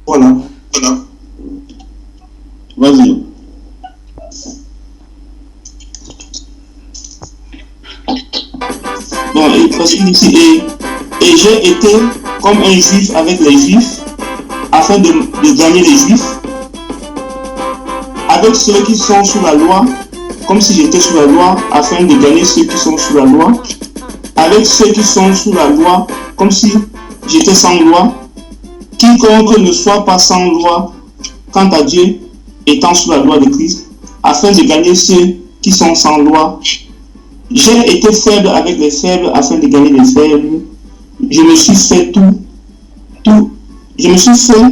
Voilà. Vas-y. Bon, parce qu'il dit et j'ai été comme un juif avec les juifs, afin de gagner les juifs, avec ceux qui sont sous la loi, comme si j'étais sous la loi, afin de gagner ceux qui sont sous la loi, avec ceux qui sont sous la loi, comme si j'étais sans loi. Quiconque ne soit pas sans loi, quant à Dieu, étant sous la loi de Christ, afin de gagner ceux qui sont sans loi. J'ai été faible avec les faibles, afin de gagner les faibles. Je me suis fait je me suis fait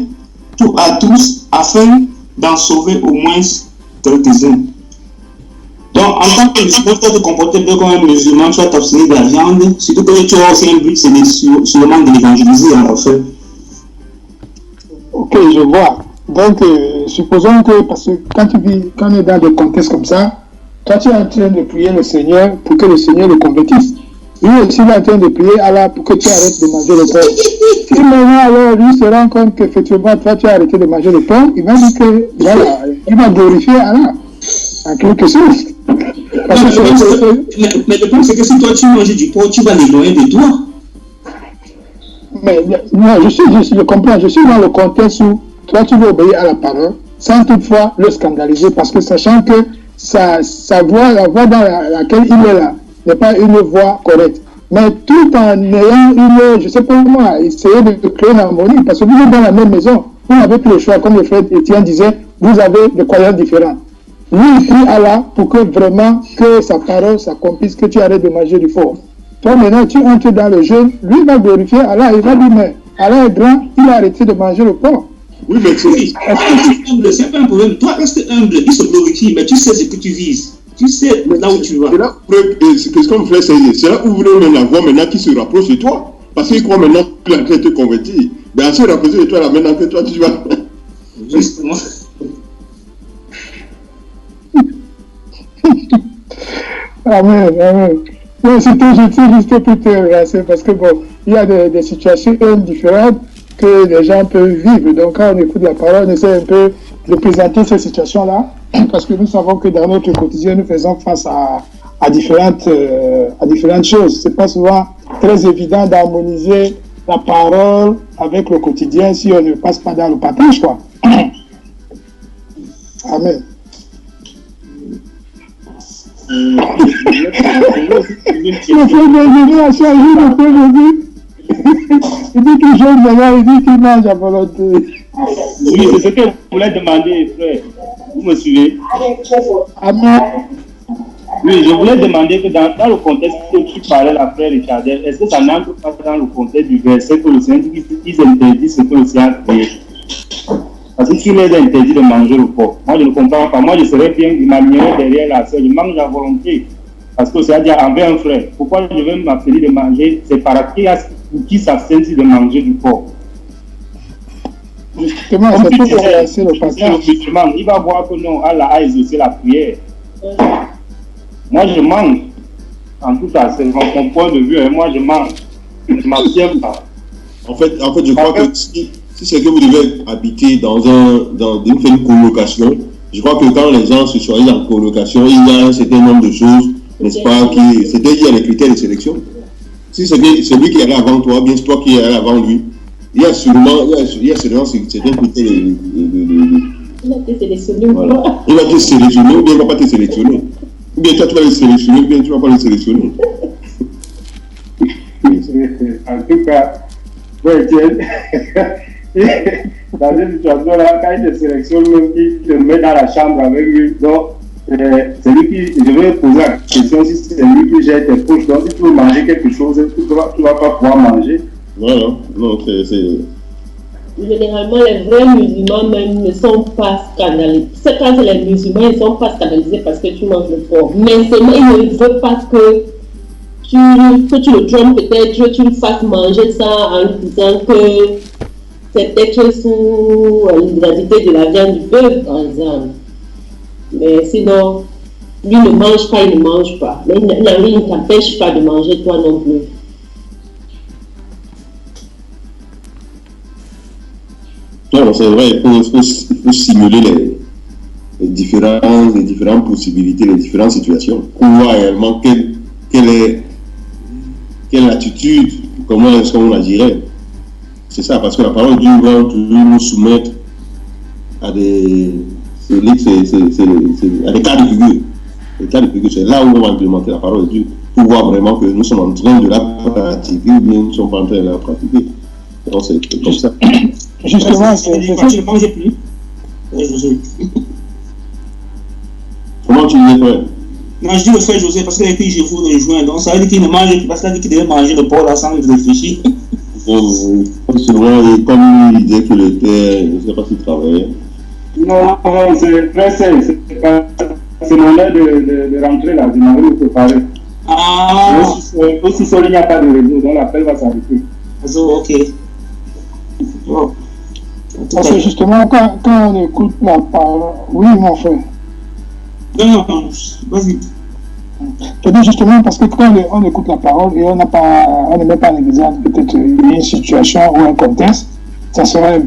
tout à tous, afin d'en sauver au moins quelques-uns. Donc, en tant que musulman, tu dois te comporter bien comme un musulman, tu dois t'abstenir de la viande, surtout que tu as aussi un but, c'est sûrement de l'évangéliser en fait. Ok, je vois. Donc, supposons que, parce que quand on est dans des contextes comme ça, toi tu es en train de prier le Seigneur pour que le Seigneur le convertisse. Lui aussi il est en train de prier Allah pour que tu arrêtes de manger le porc. Si maintenant alors lui se rend compte qu'effectivement toi tu as arrêté de manger le porc, il va dire que voilà, il va glorifier Allah en quelque sorte. Mais le problème c'est que si toi tu manges du porc, tu vas l'éloigner de toi. Mais non, je comprends, je suis dans le contexte où toi tu veux obéir à la parole sans toutefois le scandaliser parce que sachant que sa voix, la voix dans laquelle il est là, n'est pas une voix correcte. Mais tout en ayant je sais pas comment, essayer de créer une harmonie parce que vous êtes dans la même maison, vous n'avez plus le choix, comme le frère Étienne disait, vous avez des croyances différentes. Lui, il prie Allah pour que vraiment que sa parole s'accomplisse, que tu arrêtes de manger du porc. Toi, maintenant, tu entres dans le jeûne, lui va glorifier Allah, il va dire, mais Allah est grand, il a arrêté de manger le porc. Oui, mais humble, c'est pas un problème. Toi, reste humble, il se glorifie, mais tu sais ce que tu vises. Tu sais là où tu vas. C'est ce qu'on fait, c'est là où vous voulez la voix maintenant qui se rapproche de toi. Parce qu'il croit maintenant qu'il est en train de te convertir. Mais en se rapprocher de toi, là, maintenant que toi, tu vas. Justement. Amen, amen. Oui, c'était juste pour te remercier parce que bon, il y a des situations différentes que les gens peuvent vivre. Donc, quand on écoute la parole, on essaie un peu de présenter ces situations-là parce que nous savons que dans notre quotidien, nous faisons face à différentes choses. C'est pas souvent très évident d'harmoniser la parole avec le quotidien si on ne passe pas dans le partage, quoi. Amen. Le frère Benjamin a changé le frère Benjamin. Il dit qu'il jeûne maintenant, il dit qu'il mange à volonté. Oui, c'est ce que je voulais demander, frère. Vous me suivez? Amen. Oui, je voulais demander que dans le contexte que tu parlais, la frère Richardel, est-ce que ça n'entre pas dans le contexte du verset que le Seigneur dit qu'ils interdisent ce que le Seigneur a créé? Parce qu'il est interdit de manger le porc. Moi, je ne comprends pas. Moi, je serais bien, il m'amènerait derrière la sœur. Je mange à volonté. Parce que c'est à dire envers un frère. Pourquoi je vais m'abstenir de manger? C'est par qui s'abstient de manger du porc. Justement, c'est pour relancer le passage. Il va voir que non, Allah a exaucé la prière. Moi, je mange. En tout cas, c'est mon point de vue. Et moi, je mange. Je ne m'abstiens pas. En fait, je crois que si c'est que vous devez habiter dans une colocation, je crois que quand les gens se choisissent en colocation, il y a un certain nombre de choses, n'est-ce pas, il y a les critères de sélection. Si c'est lui qui est allé avant toi, bien c'est toi qui es allé avant lui, il y a sûrement certains critères Il a été sélectionné. Voilà. Il va te sélectionner ou bien il ne va pas te sélectionner. Ou bien toi tu vas le sélectionner ou bien tu ne vas pas le sélectionner. En tout cas, ouais, dans cette situation-là, quand il te sélectionne, il te met dans la chambre avec lui. Donc, c'est lui qui, je vais poser la question si c'est lui qui gère tes poches. Donc, si tu veux manger quelque chose, tu ne vas pas pouvoir manger. Voilà, non, c'est. Généralement, les vrais musulmans même ne sont pas scandalisés. C'est quand les musulmans ne sont pas scandalisés parce que tu manges le porc. Mais seulement, ils ne veulent pas que tu le trompes peut-être, tu le fasses manger ça en lui disant que c'est peut-être sous l'identité de la viande du bœuf, par exemple. Mais sinon, lui ne mange pas, il ne mange pas. Mais il ne t'empêche pas de manger toi non plus. Voilà. Non, c'est vrai, il faut simuler les différentes possibilités, les différentes situations, pour voir réellement quelle est l'attitude, comment est-ce qu'on agirait. C'est ça, parce que la parole de Dieu va toujours nous soumettre à des cas de figure. Les cas de figure, c'est là où on va implémenter la parole de Dieu, pour voir vraiment que nous sommes en train de la pratiquer ou bien nous ne sommes pas en train de la pratiquer. Donc c'est comme ça. Justement, Comment tu dis, frère? Non, je dis le frère José parce que puis je vous rejoins. Donc ça veut dire qu'il ne mange parce qu'il devait manger le porc là sans réfléchir. Souvent, comme il disait qu'il était, je ne sais pas s'il travaillait. Non, c'est très simple. C'est mon heure de rentrer là. Je m'avais me préparé. Ah. Aussi seul, il n'y a pas de réseau, donc l'appel va s'arrêter. Ok. Bon. Parce que justement, quand on écoute la parole, oui, mon frère. Non, vas-y. Je dis justement parce que quand on écoute la parole et on ne met pas en exemple peut-être une situation ou un contexte, ça serait un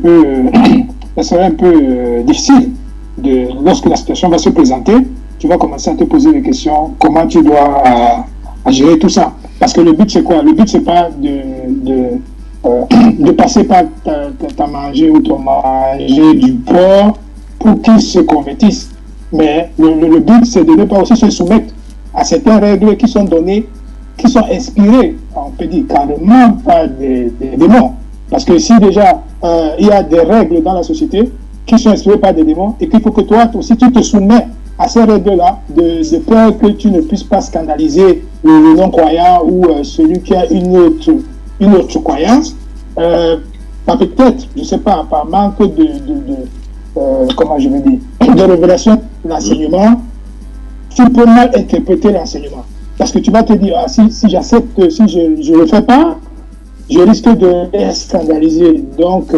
peu difficile. Lorsque la situation va se présenter, tu vas commencer à te poser des questions, comment tu dois gérer tout ça. Parce que le but c'est quoi? Le but c'est pas de passer par ta manger ou ton manger du porc pour qu'ils se convertissent. Mais le but c'est de ne pas aussi se soumettre à certaines règles qui sont données, qui sont inspirées, on peut dire carrément par des démons. Parce que si déjà il y a des règles dans la société qui sont inspirées par des démons et qu'il faut que toi aussi tu te soumets à ces règles-là de peur que tu ne puisses pas scandaliser le non-croyant ou celui qui a une autre croyance, peut-être, je ne sais pas, par manque comment je vais dire, de révélation de l'enseignement, tu peux mal interpréter l'enseignement. Parce que tu vas te dire, ah, si j'accepte, si je ne le fais pas, je risque de être scandalisé. Donc,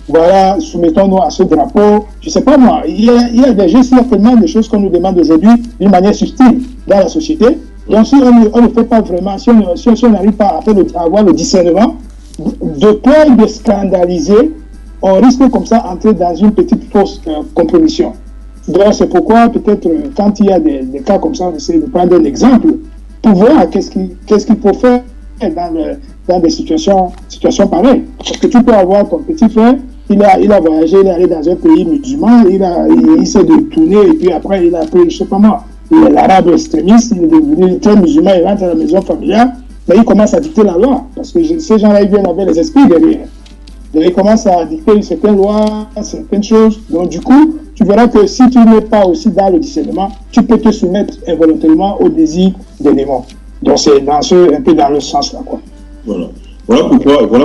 voilà, soumettons-nous à ce drapeau. Je ne sais pas moi, il y a des gestes, il y a tellement de choses qu'on nous demande aujourd'hui d'une manière subtile dans la société. Donc, si on ne fait pas vraiment, si on n'arrive pas à avoir le discernement, de peur de scandaliser, on risque comme ça d'entrer dans une petite fausse compromission. Donc, c'est pourquoi, peut-être, quand il y a des cas comme ça, on essaie de prendre un exemple pour voir qu'est-ce qu'il faut faire dans des situations pareilles. Parce que tu peux avoir ton petit frère, il a voyagé, il est allé dans un pays musulman, il s'est détourné, et puis après, il a pris, je ne sais pas moi, l'arabe extrémiste, il est devenu très musulman, il rentre à la maison familiale, mais il commence à dicter la loi. Parce que ces gens-là, ils viennent avec les esprits derrière. Donc, ils commencent à dicter certaines lois, certaines choses. Donc, du coup, tu verras que si tu n'es pas aussi dans le discernement, tu peux te soumettre involontairement au désir des démons. Donc, c'est un peu dans le sens là, quoi. Voilà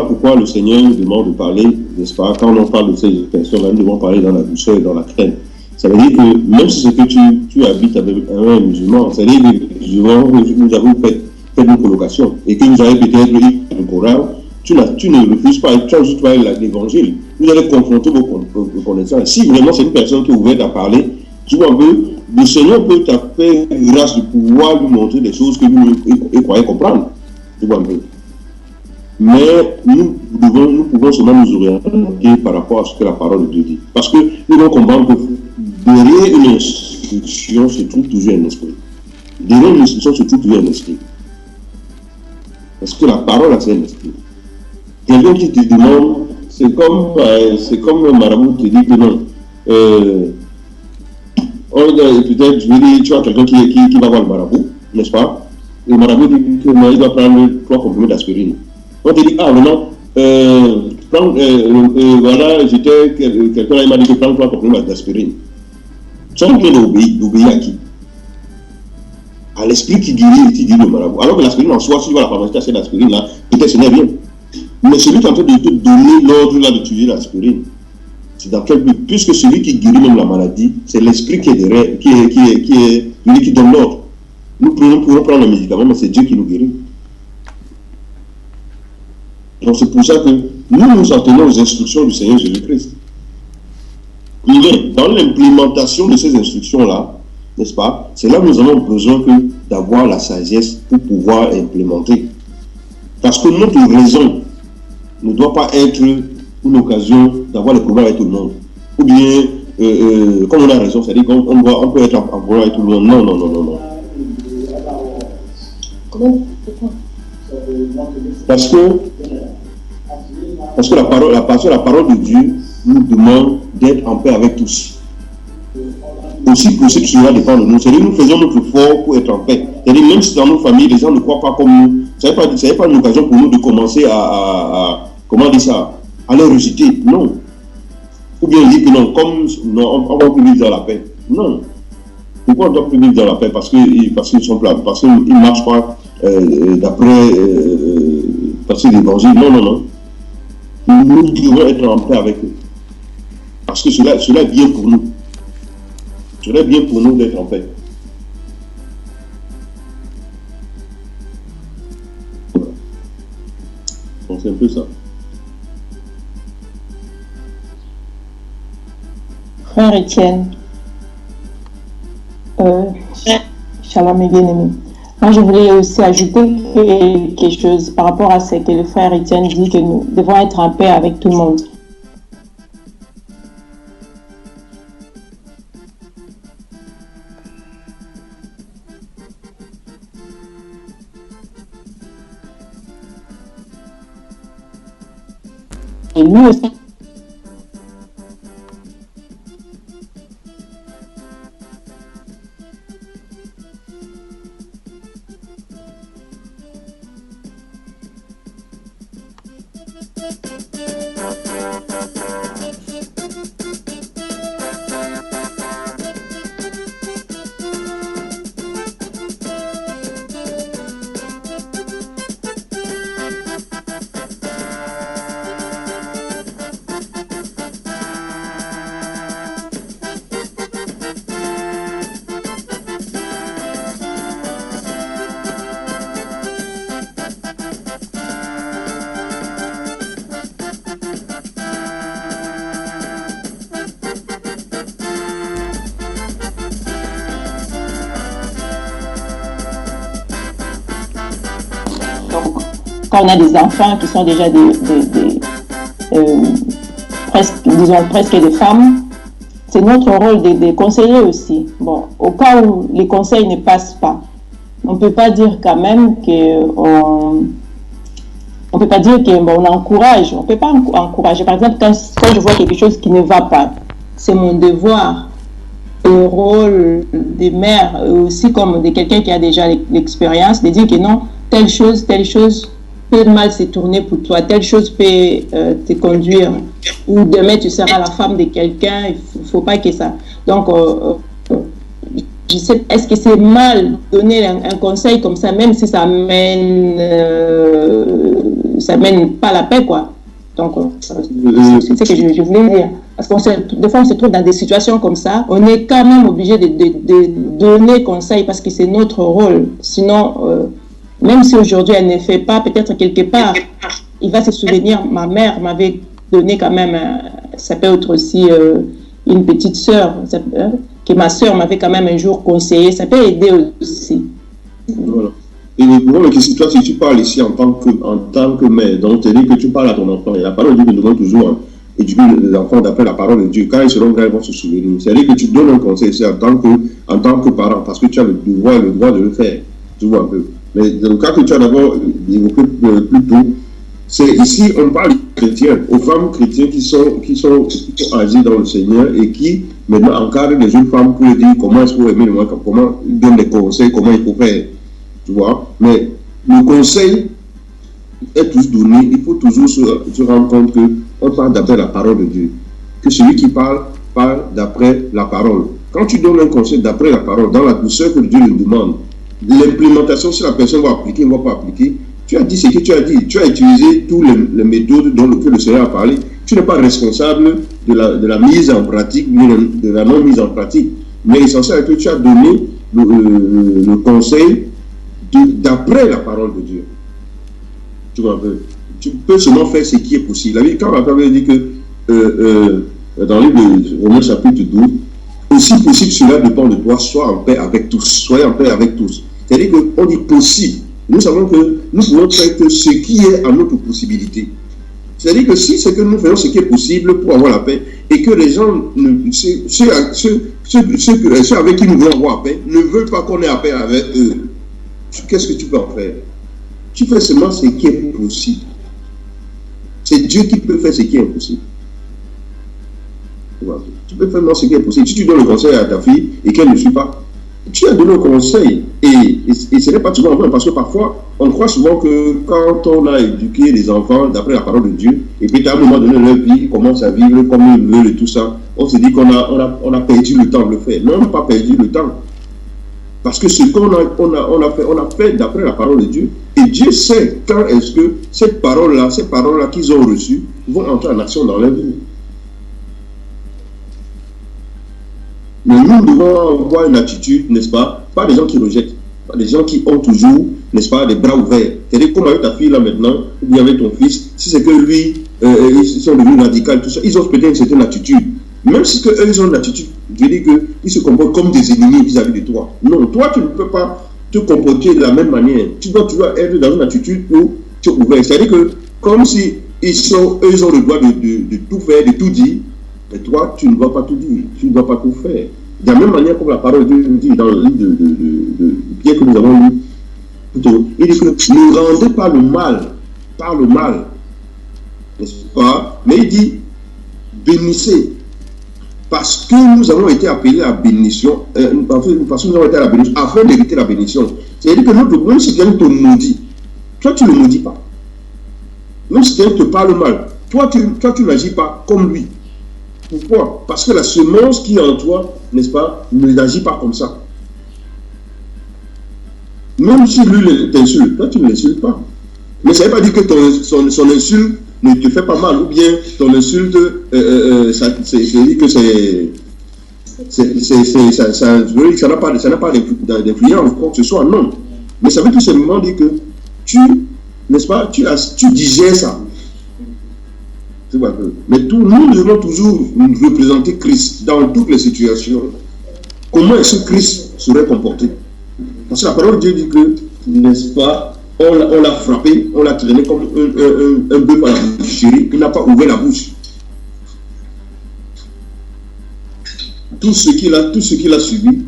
pourquoi le Seigneur nous demande de parler, n'est-ce pas, quand on parle de ces personnes-là, nous devons parler dans la douceur et dans la crainte. Ça veut dire que même si c'est que tu habites avec un musulman, ça veut dire que nous avons fait une colocation et que vous avez peut-être lu le Coran, tu ne refuses pas, tu as juste l'évangile. Vous allez confronter vos connaissances. Si vraiment c'est une personne qui est ouverte à parler, tu vois un peu, le Seigneur peut t'appeler grâce de pouvoir lui montrer des choses que vous croyez comprendre. Tu vois un peu. Mais nous pouvons seulement nous orienter par rapport à ce que la parole de Dieu dit. Parce que nous devons comprendre que derrière une instruction se trouve toujours un esprit. Derrière une instruction se trouve toujours un esprit. Parce que la parole, c'est un esprit. Quelqu'un qui te demande, c'est comme un marabout te dit que non. Peut-être, je vais dire, tu as quelqu'un qui va voir le marabout, n'est-ce pas? Le marabout dit que non, il doit prendre 3 comprimés d'aspirine. On te dit, ah, maintenant, voilà, quelqu'un là, il m'a dit que prendre 3 comprimés d'aspirine. Tu es en train d'obéir à qui? À l'esprit qui guérit le marabout. Alors que l'aspirine en soi, si tu vas à la pharmacie acheter l'aspirine là, peut-être ce n'est rien. Mais celui qui est en train de te donner l'ordre là d'utiliser l'aspirine, c'est dans quel but? Puisque celui qui guérit même la maladie, c'est l'esprit qui est derrière, qui donne l'ordre. Nous pouvons prendre le médicament, mais c'est Dieu qui nous guérit. Donc c'est pour ça que nous en tenons aux instructions du Seigneur Jésus-Christ. Dans l'implémentation de ces instructions-là, n'est-ce pas? C'est là que nous avons besoin d'avoir la sagesse pour pouvoir implémenter. Parce que notre raison ne doit pas être une occasion d'avoir le problème avec tout le monde. Ou bien, comme on a raison, c'est-à-dire qu'on peut être en problème avec tout le monde. Non, non, non, non, non. Comment? Parce que la parole de Dieu nous demande d'être en paix avec tous. Aussi possible cela dépend de nous. C'est-à-dire nous faisons notre effort pour être en paix. C'est-à-dire même si dans nos familles, les gens ne croient pas comme nous, ce n'est pas une occasion pour nous de commencer comment dire ça, à les rejeter. Non. Ou bien dire que non, non, on va plus vivre dans la paix. Non. Pourquoi on doit plus vivre dans la paix? Parce qu'ils ne marchent pas d'après l'évangile. Non, non, non. Nous devons être en paix avec eux. Parce que cela est bien pour nous. Cela est bien pour nous d'être en paix. Donc c'est un peu ça. Frère Étienne, Shalom mes bien-aimés. Moi, je voulais aussi ajouter quelque chose par rapport à ce que le frère Étienne dit, que nous devons être en paix avec tout le monde. Et nous aussi, quand on a des enfants qui sont déjà presque des femmes, c'est notre rôle de conseiller aussi. Bon, au cas où les conseils ne passent pas, on ne peut pas dire quand même qu'on encourage. On ne peut pas encourager. Par exemple, quand je vois quelque chose qui ne va pas, c'est mon devoir, le rôle des mères, aussi comme de quelqu'un qui a déjà l'expérience, de dire que non, telle chose peut mal se tourner pour toi, telle chose peut te conduire, ou demain tu seras la femme de quelqu'un, il ne faut pas que ça. Donc, je sais, est-ce que c'est mal donner un conseil comme ça, même si ça mène pas la paix, quoi. Donc, c'est ce que je voulais dire. Parce que des fois, on se trouve dans des situations comme ça, on est quand même obligé de donner conseil parce que c'est notre rôle. Sinon, même si aujourd'hui elle ne fait pas, peut-être quelque part, il va se souvenir, ma mère m'avait donné quand même, ça peut être aussi une petite sœur, que ma sœur m'avait quand même un jour conseillé, ça peut aider aussi. Voilà. Et le problème, si toi, si tu parles ici en tant que mère, donc tu dis que tu parles à ton enfant, et la parole de Dieu nous demande toujours, hein, et du coup, l'enfant d'après la parole de Dieu, quand ils seront grands, ils vont se souvenir. C'est-à-dire que tu donnes un conseil, c'est en tant que parent, parce que tu as le droit de le faire, tu vois un peu. Mais dans le cas que tu as d'abord évoqué plus tôt, c'est ici, on parle de chrétiens, aux femmes chrétiennes qui sont âgées dans le Seigneur et qui maintenant encadrent les jeunes femmes pour leur dire comment est-ce qu'il faut aimer le monde, comment ils donnent des conseils, comment il faut faire. Tu vois? Mais le conseil est tous donné, il faut toujours se rendre compte qu'on parle d'après la parole de Dieu. Que celui qui parle d'après la parole. Quand tu donnes un conseil d'après la parole, dans la douceur que Dieu le demande, l'implémentation, si la personne va appliquer ou ne va pas appliquer, tu as dit ce que tu as dit. Tu as utilisé toutes les méthodes que le Seigneur a parlé. Tu n'es pas responsable de la mise en pratique, de la non-mise en pratique. Mais l'essentiel est que tu as donné le conseil d'après la parole de Dieu. Tu vois un peu. Tu peux seulement faire ce qui est possible. La Bible, quand la Bible dit que dans le livre de Romains chapitre 12, aussi possible cela dépend de toi, sois en paix avec tous. Soyez en paix avec tous. C'est-à-dire qu'on dit possible. Nous savons que nous pouvons faire que ce qui est à notre possibilité. C'est-à-dire que si c'est que nous faisons ce qui est possible pour avoir la paix, et que les gens, ceux avec qui nous voulons avoir la paix, ne veulent pas qu'on ait la paix avec eux, qu'est-ce que tu peux en faire? Tu fais seulement ce qui est possible. C'est Dieu qui peut faire ce qui est impossible. Tu peux faire seulement ce qui est possible. Si tu donnes le conseil à ta fille et qu'elle ne suit pas, tu as donné un conseil. Et ce n'est pas toujours vrai, parce que parfois, on croit souvent que quand on a éduqué les enfants d'après la parole de Dieu, et puis à un moment donné, leur vie commence à vivre comme ils veulent et tout ça, on se dit qu'on a perdu le temps de le faire. Non, on n'a pas perdu le temps. Parce que ce qu'on a fait d'après la parole de Dieu. Et Dieu sait quand est-ce que ces paroles-là qu'ils ont reçues vont entrer en action dans leur vie. Mais nous devons avoir une attitude, n'est-ce pas? Pas des gens qui rejettent, pas des gens qui ont toujours, n'est-ce pas, des bras ouverts. C'est-à-dire comme avec ta fille là maintenant, ou bien avec ton fils, si c'est que lui, ils sont devenus radicaux, tout ça, ils ont peut-être une certaine attitude. Même si eux, ils ont une attitude, je dis qu'ils se comportent comme des ennemis vis-à-vis de toi. Non, toi, tu ne peux pas te comporter de la même manière. Tu dois être dans une attitude où tu es ouvert. C'est-à-dire que, comme si eux, ils ont le droit de tout faire, de tout dire, mais toi, tu ne dois pas tout dire, tu ne dois pas tout faire. De la même manière comme la parole de Dieu nous dit dans le livre de Pierre que nous avons lu, plutôt, il dit que ne rendez pas le mal par le mal, n'est-ce pas? Mais il dit, bénissez. Parce que nous avons été appelés à la bénédiction, parce que nous avons été à la bénédiction, afin d'hériter la bénédiction. C'est-à-dire que notre, même si quelqu'un te maudit, toi tu ne le maudis pas. Même si quelqu'un te parle mal, toi tu n'agis pas comme lui. Pourquoi? Parce que la semence qui est en toi, n'est-ce pas, ne n'agit pas comme ça. Même si lui t'insulte, toi tu ne l'insultes pas. Mais ça ne veut pas dire que son insulte ne te fait pas mal, ou bien ton insulte, ça dit que ça n'a pas d'influence, quoi que ce soit, non. Mais ça veut tout simplement dire que tu, n'est-ce pas, tu digères ça. Mais nous devons toujours représenter Christ dans toutes les situations. Comment est-ce que Christ serait comporté? Parce que la parole de Dieu dit que, n'est-ce pas, on l'a frappé, on l'a traîné comme un bœuf à la boucherie, il n'a pas ouvert la bouche. Tout ce qu'il a subi,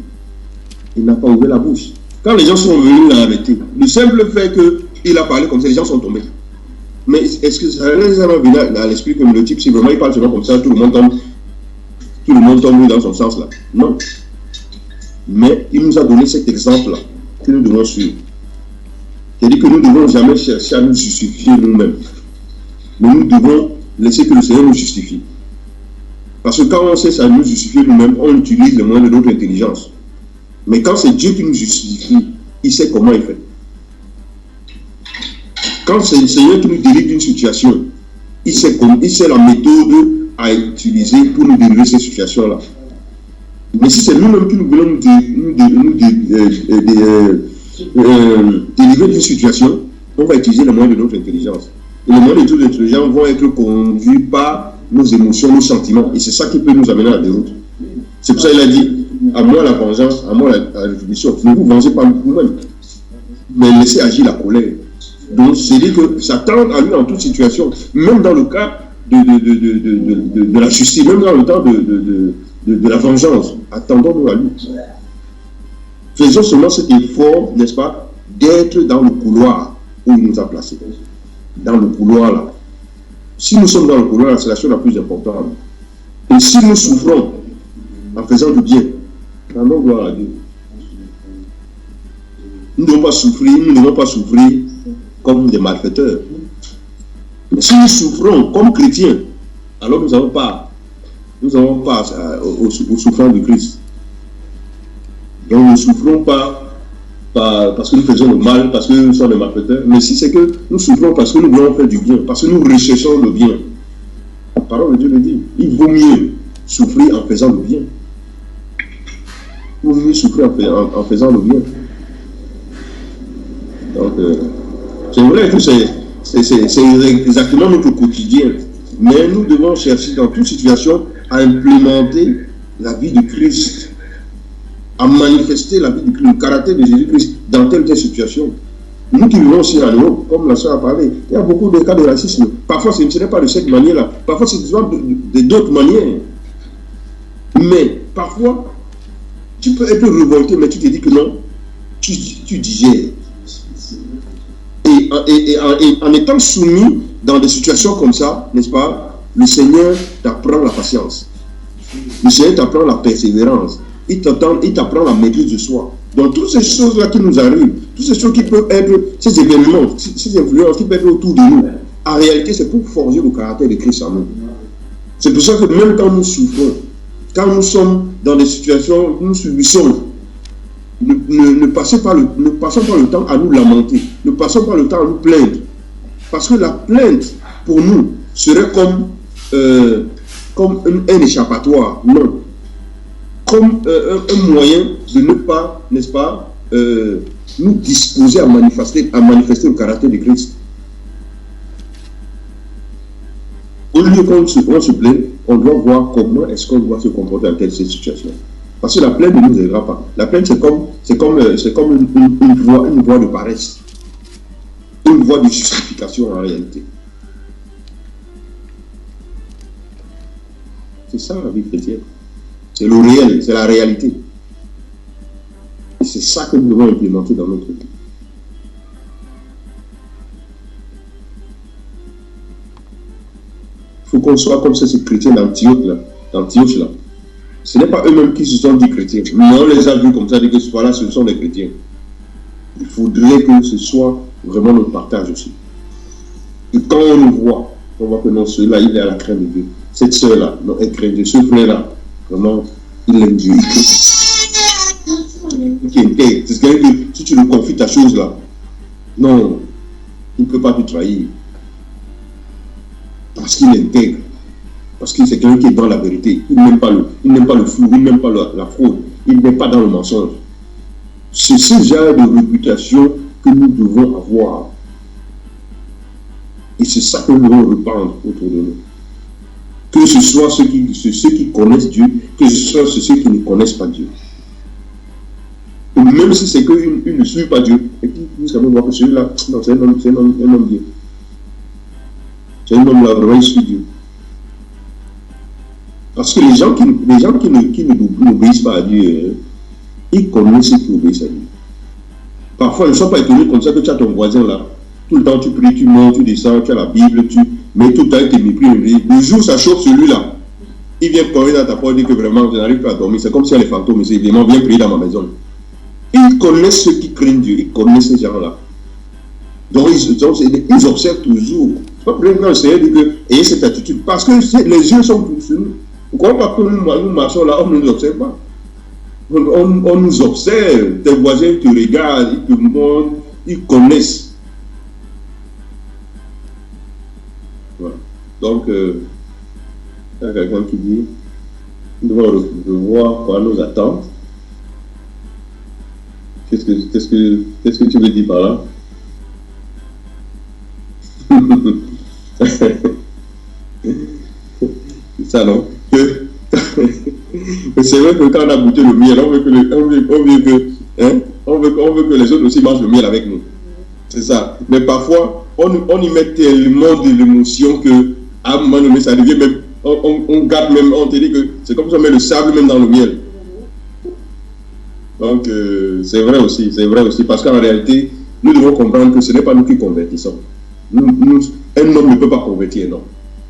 il n'a pas ouvert la bouche. Quand les gens sont venus l'arrêter, le simple fait qu'il a parlé comme ça, les gens sont tombés. Mais est-ce que ça les a venu à l'esprit que le type, si vraiment il parle seulement comme ça, tout le monde tombe dans son sens là? Non. Mais il nous a donné cet exemple-là que nous devons suivre. C'est-à-dire que nous ne devons jamais chercher à nous justifier nous-mêmes. Mais nous devons laisser que le Seigneur nous justifie. Parce que quand on cherche à nous justifier nous-mêmes, on utilise les moyens de notre intelligence. Mais quand c'est Dieu qui nous justifie, il sait comment il fait. Quand c'est le Seigneur qui nous délivre d'une situation, il sait la méthode à utiliser pour nous délivrer cette situation-là. Mais si c'est nous-mêmes qui nous voulons délivrer d'une situation, on va utiliser les moyens de notre intelligence. Et les moyens de notre intelligence vont être conduits par nos émotions, nos sentiments. Et c'est ça qui peut nous amener à la déroute. C'est pour ça qu'il a dit, à moi la vengeance, à moi la rétribution. Ne vous vengez pas vous-même, mais laissez agir la colère. Donc, c'est-à-dire que s'attendre à lui en toute situation, même dans le cas de la justice, même dans le temps de la vengeance, attendons-nous à lui. Faisons seulement cet effort, n'est-ce pas, d'être dans le couloir où il nous a placés. Dans le couloir là. Si nous sommes dans le couloir là, c'est la chose la plus importante. Et si nous souffrons en faisant du bien, rendons gloire à Dieu. Nous ne devons pas souffrir comme des malfaiteurs. Mais si nous souffrons comme chrétiens, alors nous n'avons pas aux souffrances de Christ. Donc nous ne souffrons pas parce que nous faisons le mal, parce que nous sommes des malfaiteurs, mais si c'est que nous souffrons parce que nous voulons faire du bien, parce que nous recherchons le bien. La parole de Dieu le dit, il vaut mieux souffrir en faisant le bien. Il vaut mieux souffrir en faisant le bien. Donc, c'est vrai que c'est exactement notre quotidien, mais nous devons chercher dans toute situation à implémenter la vie de Christ, à manifester la vie de Christ, le caractère de Jésus-Christ dans telle situation. Nous qui vivons aussi en Europe, comme la soeur a parlé, il y a beaucoup de cas de racisme. Parfois, ce n'est pas de cette manière-là. Parfois, c'est d'autres manières. Mais parfois, tu peux être révolté, mais tu te dis que non, tu digères. Et en étant soumis dans des situations comme ça, n'est-ce pas, le Seigneur t'apprend la patience. Le Seigneur t'apprend la persévérance. Il t'apprend la maîtrise de soi. Donc, toutes ces choses-là qui nous arrivent, toutes ces choses qui peuvent être, ces événements, ces influences qui peuvent être autour de nous, en réalité, c'est pour forger le caractère de Christ en nous. C'est pour ça que même quand nous souffrons, quand nous sommes dans des situations où nous subissons, ne passons pas le temps à nous lamenter, ne passons pas le temps à nous plaindre. Parce que la plainte, pour nous, serait comme un échappatoire. Non. Comme un moyen de ne pas, n'est-ce pas, nous disposer à manifester le caractère de Christ. Au lieu qu'on se plaint, on doit voir comment est-ce qu'on doit se comporter dans telle situation. Parce que la plainte ne nous aidera pas. La plainte, c'est comme une voie de paresse. Une voie de justification en réalité. C'est ça la vie chrétienne. C'est le réel, c'est la réalité. Et c'est ça que nous devons implémenter dans notre vie. Il faut qu'on soit comme ces chrétiens d'Antioche là. Ce n'est pas eux-mêmes qui se sont dit chrétiens, mais on les a vus comme ça, dit que voilà, ce sont des chrétiens. Il faudrait que ce soit vraiment notre partage aussi. Et quand on nous voit, on voit que non, celui-là, il est à la crainte de Dieu. Cette sœur-là, non, elle craint Dieu. Ce frère-là, vraiment, il aime Dieu. C'est quelqu'un que si tu lui confies ta chose là, non, il ne peut pas te trahir. Parce qu'il intègre. Parce que c'est quelqu'un qui est dans la vérité. Il n'aime pas le flou, il n'aime pas la fraude, il n'est pas dans le mensonge. C'est ce genre de réputation que nous devons avoir. Et c'est ça que nous devons répandre autour de nous. Que ce soit ceux qui connaissent Dieu, que ce soit ceux qui ne connaissent pas Dieu. Et même si c'est qu'ils ne suivent pas Dieu, et qu'ils puissent quand même voir que celui-là, non, c'est un homme Dieu. C'est un homme là, vraiment, il suit Dieu. Parce que les gens qui n'obéissent pas à Dieu, ils connaissent ceux qui obéissent à Dieu. Parfois, ils ne sont pas étonnés comme ça que tu as ton voisin là. Tout le temps, tu pries, tu montes, tu descends, tu as la Bible, mais tout le temps, il te méprise. Le jour où ça chauffe celui-là, il vient courir dans ta porte et dit que vraiment, je n'arrive pas à dormir. C'est comme si les fantômes, mais c'est évidemment, viens prier dans ma maison. Ils connaissent ceux qui craignent Dieu, ils connaissent ces gens-là. Donc, ils observent toujours. C'est pas pour rien quand le Seigneur dit que ayez cette attitude. Parce que les yeux sont tous sur nous. Vous ne croyez pas que nous marchons là, on ne nous observe pas. On nous observe. Tes voisins te regardent, ils te montrent, ils connaissent. Voilà. Donc, il y a quelqu'un qui dit nous devons revoir quoi nous attend. Qu'est-ce que tu veux dire par là? C'est ça, non? C'est vrai que quand on a goûté le miel, on veut que les autres aussi mangent le miel avec nous. C'est ça. Mais parfois, on y met tellement de l'émotion que à un moment donné, ça devient même. On garde même, on te dit que c'est comme si on met le sable même dans le miel. Donc, c'est vrai aussi, parce qu'en réalité, nous devons comprendre que ce n'est pas nous qui convertissons. Un homme ne peut pas convertir un homme.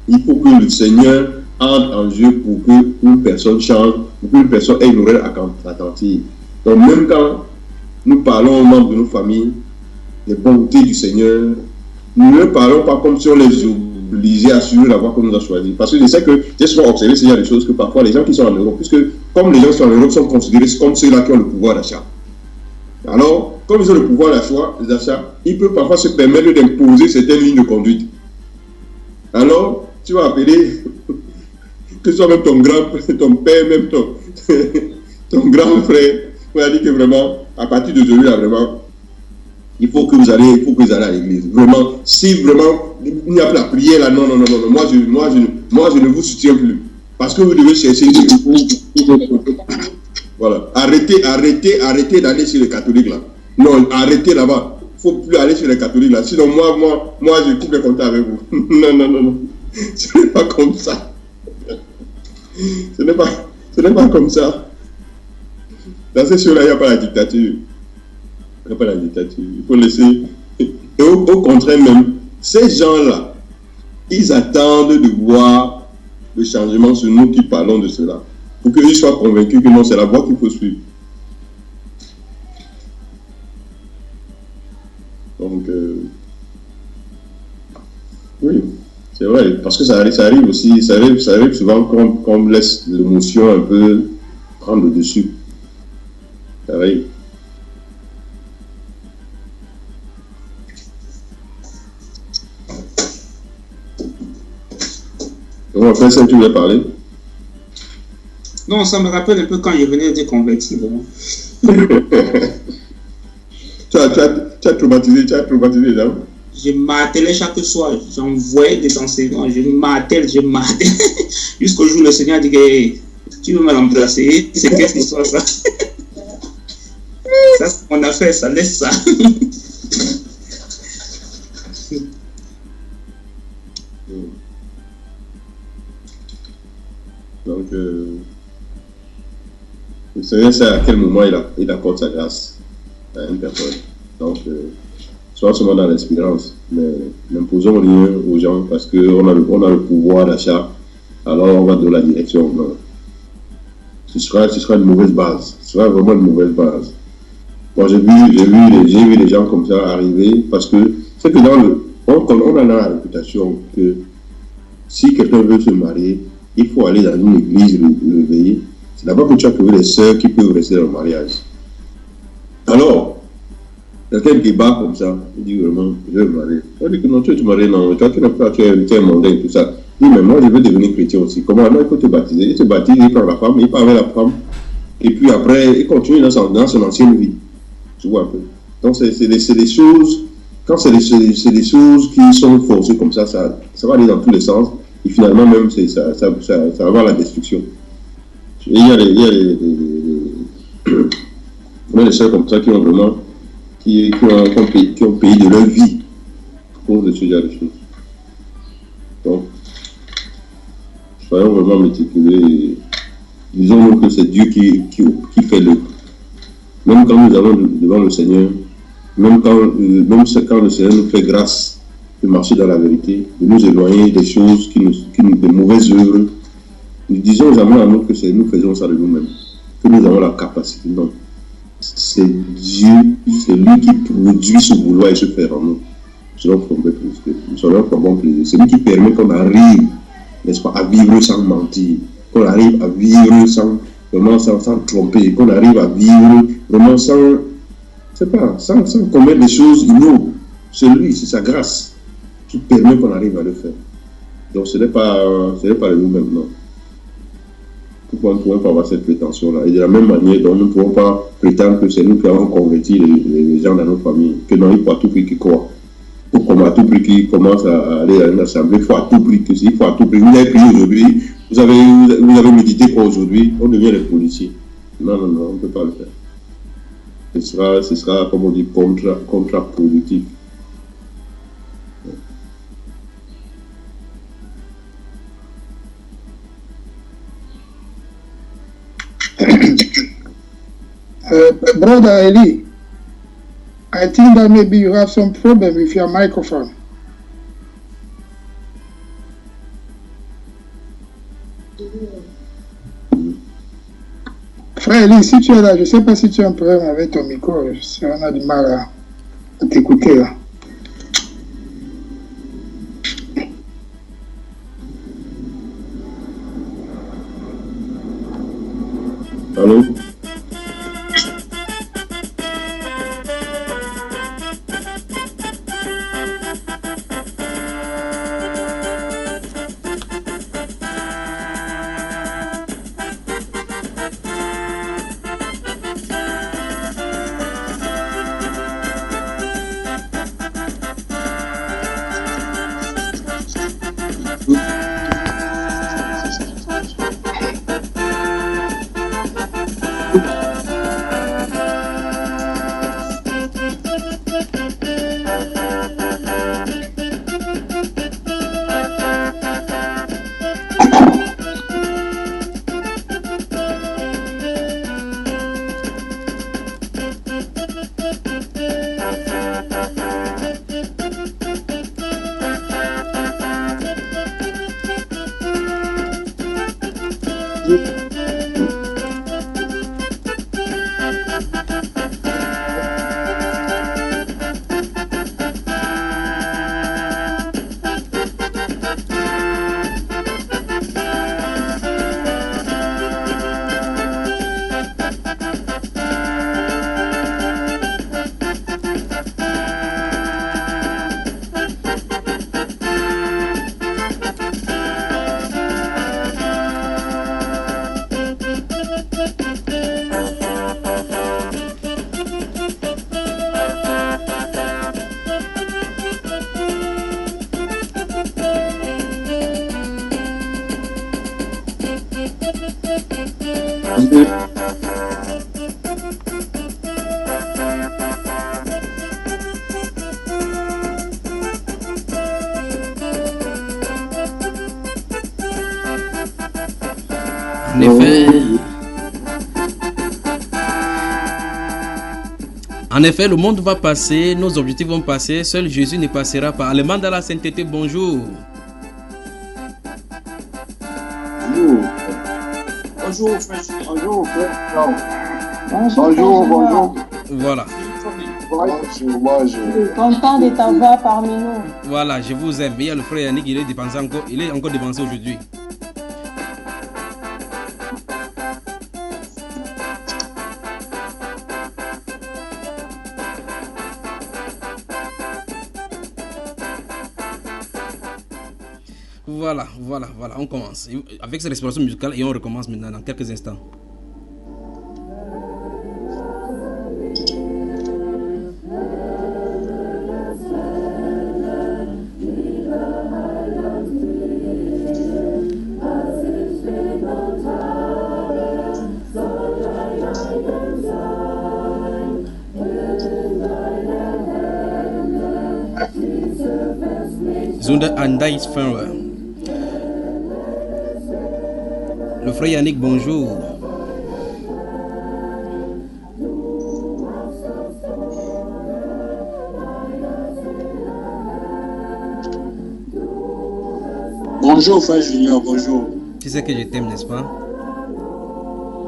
Il faut que le Seigneur entre en jeu pour qu'une personne change, pour qu'une personne ait une oreille attentive. Donc, même quand nous parlons aux membres de nos familles des bontés du Seigneur, nous ne parlons pas comme si on les obligeait à suivre la voie qu'on nous a choisie. Parce que je sais que j'ai souvent observé ce genre de choses que parfois les gens qui sont en Europe, puisque comme les gens qui sont en Europe sont considérés comme ceux-là qui ont le pouvoir d'achat. Alors, comme ils ont le pouvoir d'achat, ils peuvent parfois se permettre d'imposer certaines lignes de conduite. Alors, tu vas appeler, que ce soit même ton père, même ton grand frère, pour lui dire que vraiment, à partir de celui-là, vraiment, il faut que vous allez à l'église. Vraiment, si vraiment, il n'y a plus la prière là, non, moi je ne vous soutiens plus. Parce que vous devez chercher Voilà. Arrêtez d'aller chez les catholiques là. Non, arrêtez là-bas. faut plus aller chez les catholiques là. Sinon, moi, je coupe les contacts avec vous. Non. Ce n'est pas comme ça. Ce n'est pas comme ça. Dans ces choses-là, il n'y a pas la dictature. Il n'y a pas la dictature. Il faut laisser. Et au contraire même, ces gens-là, ils attendent de voir le changement sur nous qui parlons de cela. Pour qu'ils soient convaincus que non, c'est la voie qu'il faut suivre. Donc, oui, c'est vrai, parce que ça arrive aussi, ça arrive souvent qu'on laisse l'émotion un peu prendre le dessus. Ça arrive. Donc, après ça, tu voulais parler? Non, ça me rappelle un peu quand il venait d'être converti. Tu as traumatisé les gens. Je m'attelais chaque soir, j'envoyais des enseignements, je m'attelle. Jusqu'au jour où le Seigneur dit que hey, tu veux me remplacer, c'est qu'est-ce que soit ça? Ça, c'est mon affaire, ça laisse ça. Donc, le Seigneur sait à quel moment il accorde sa grâce à une personne. Donc, soit seulement dans l'espérance, mais n'imposons rien aux gens parce qu'on a le pouvoir d'achat, alors on va dans la direction. Non. Ce sera une mauvaise base. Ce sera vraiment une mauvaise base. Moi, j'ai vu des gens comme ça arriver parce que c'est que on a la réputation que si quelqu'un veut se marier, il faut aller dans une église le veiller. C'est d'abord que tu as trouvé des sœurs qui peuvent rester dans le mariage. Alors, quelqu'un qui bat comme ça, il dit vraiment, je vais me marier. On dit que non, tu veux te marier, non, toi tu n'as pas, tu es un mondain et tout ça. Il dit, mais moi je veux devenir chrétien aussi. Comment? Non, il faut te baptiser. Il te baptise, il prend la femme, il part avec la femme. Et puis après, il continue dans son ancienne vie. Tu vois un peu. Donc c'est des choses, quand c'est des choses qui sont forcées comme ça va aller dans tous les sens. Et finalement même, ça va avoir la destruction. Et il y a des sœurs comme ça qui ont vraiment qui ont payé de leur vie pour ce genre de choses. Donc, soyons vraiment méticuleux et disons-nous que c'est Dieu qui fait l'œuvre. Même quand nous allons devant le Seigneur, même quand le Seigneur nous fait grâce de marcher dans la vérité, de nous éloigner des choses de mauvaises œuvres, nous disons jamais à nous que nous faisons ça de nous-mêmes, que nous avons la capacité. Non. C'est Dieu, c'est lui qui produit ce vouloir et ce faire en nous. Selon son bon plaisir. C'est lui qui permet qu'on arrive, n'est-ce pas, à vivre sans mentir, qu'on arrive à vivre sans tromper, qu'on arrive à vivre vraiment sans commettre des choses ignobles. C'est lui, c'est sa grâce qui permet qu'on arrive à le faire. Donc ce n'est pas nous-mêmes, non. Pourquoi nous ne pouvons pas avoir cette prétention-là? Et de la même manière, donc, nous ne pouvons pas prétendre que c'est nous qui avons converti les gens dans notre famille, que non, il faut à tout prix qu'ils croient. Ou comme à tout prix qu'ils commencent à aller à une assemblée, il faut à tout prix que il faut à tout prix. Vous avez prié aujourd'hui, vous avez médité quoi aujourd'hui, on devient les policiers. Non, on ne peut pas le faire. Ce sera comme on dit, contre-productif. Brother Eli, I think that maybe you have some problem with your microphone. Frère Eli, si tu es là, je ne sais pas si tu as un problème avec ton micro, si on a du mal à t'écouter là. Allô? En effet, le monde va passer, nos objectifs vont passer, seul Jésus ne passera pas. Allemand de la sainteté, bonjour. Bonjour, bonjour, Bonjour, bonjour. Voilà. Content de t'avoir parmi nous. Voilà, je vous aime. Il y a le frère Yannick, il est encore dépensé aujourd'hui. Voilà, on commence. Avec cette respiration musicale et on recommence maintenant dans quelques instants. Zunda Andais Fenwer. Le frère Yannick, bonjour. Bonjour, frère Junior, bonjour. Tu sais que je t'aime, n'est-ce pas?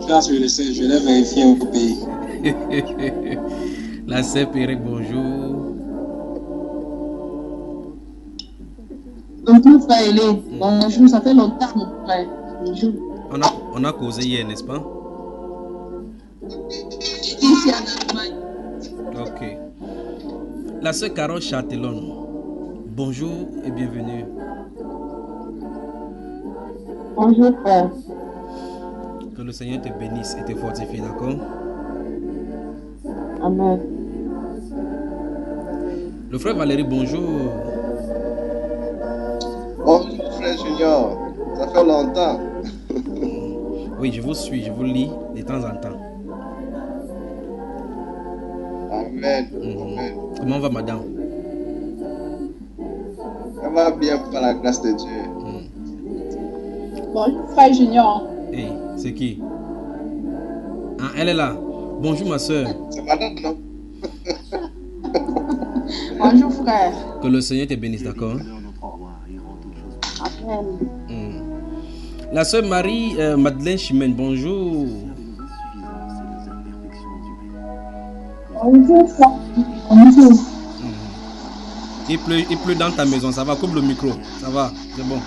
Je le sais, je l'ai vérifié au pays. La sœur Pérec, bonjour. Donc, mon frère, bonjour, ça fait longtemps, mon frère. Bonjour. On a causé hier, n'est-ce pas? Ici en Allemagne. Ok. La sœur Carole Châtellon, bonjour et bienvenue. Bonjour, frère. Que le Seigneur te bénisse et te fortifie, d'accord? Amen. Le frère Valérie, bonjour. Bonjour, frère Junior. Ça fait longtemps. Oui, je vous suis, je vous lis de temps en temps. Amen. Amen. Comment va madame? Ça va bien par la grâce de Dieu. Bonjour, frère Junior. Hey, c'est qui? Ah, elle est là. Bonjour ma soeur. C'est madame, non? Bonjour, frère. Que le Seigneur te bénisse, d'accord? Amen. La soeur Marie Madeleine Chimène, bonjour. Bonjour, frère. Bonjour. Il pleut dans ta maison, ça va? Coupe le micro, ça va, c'est bon.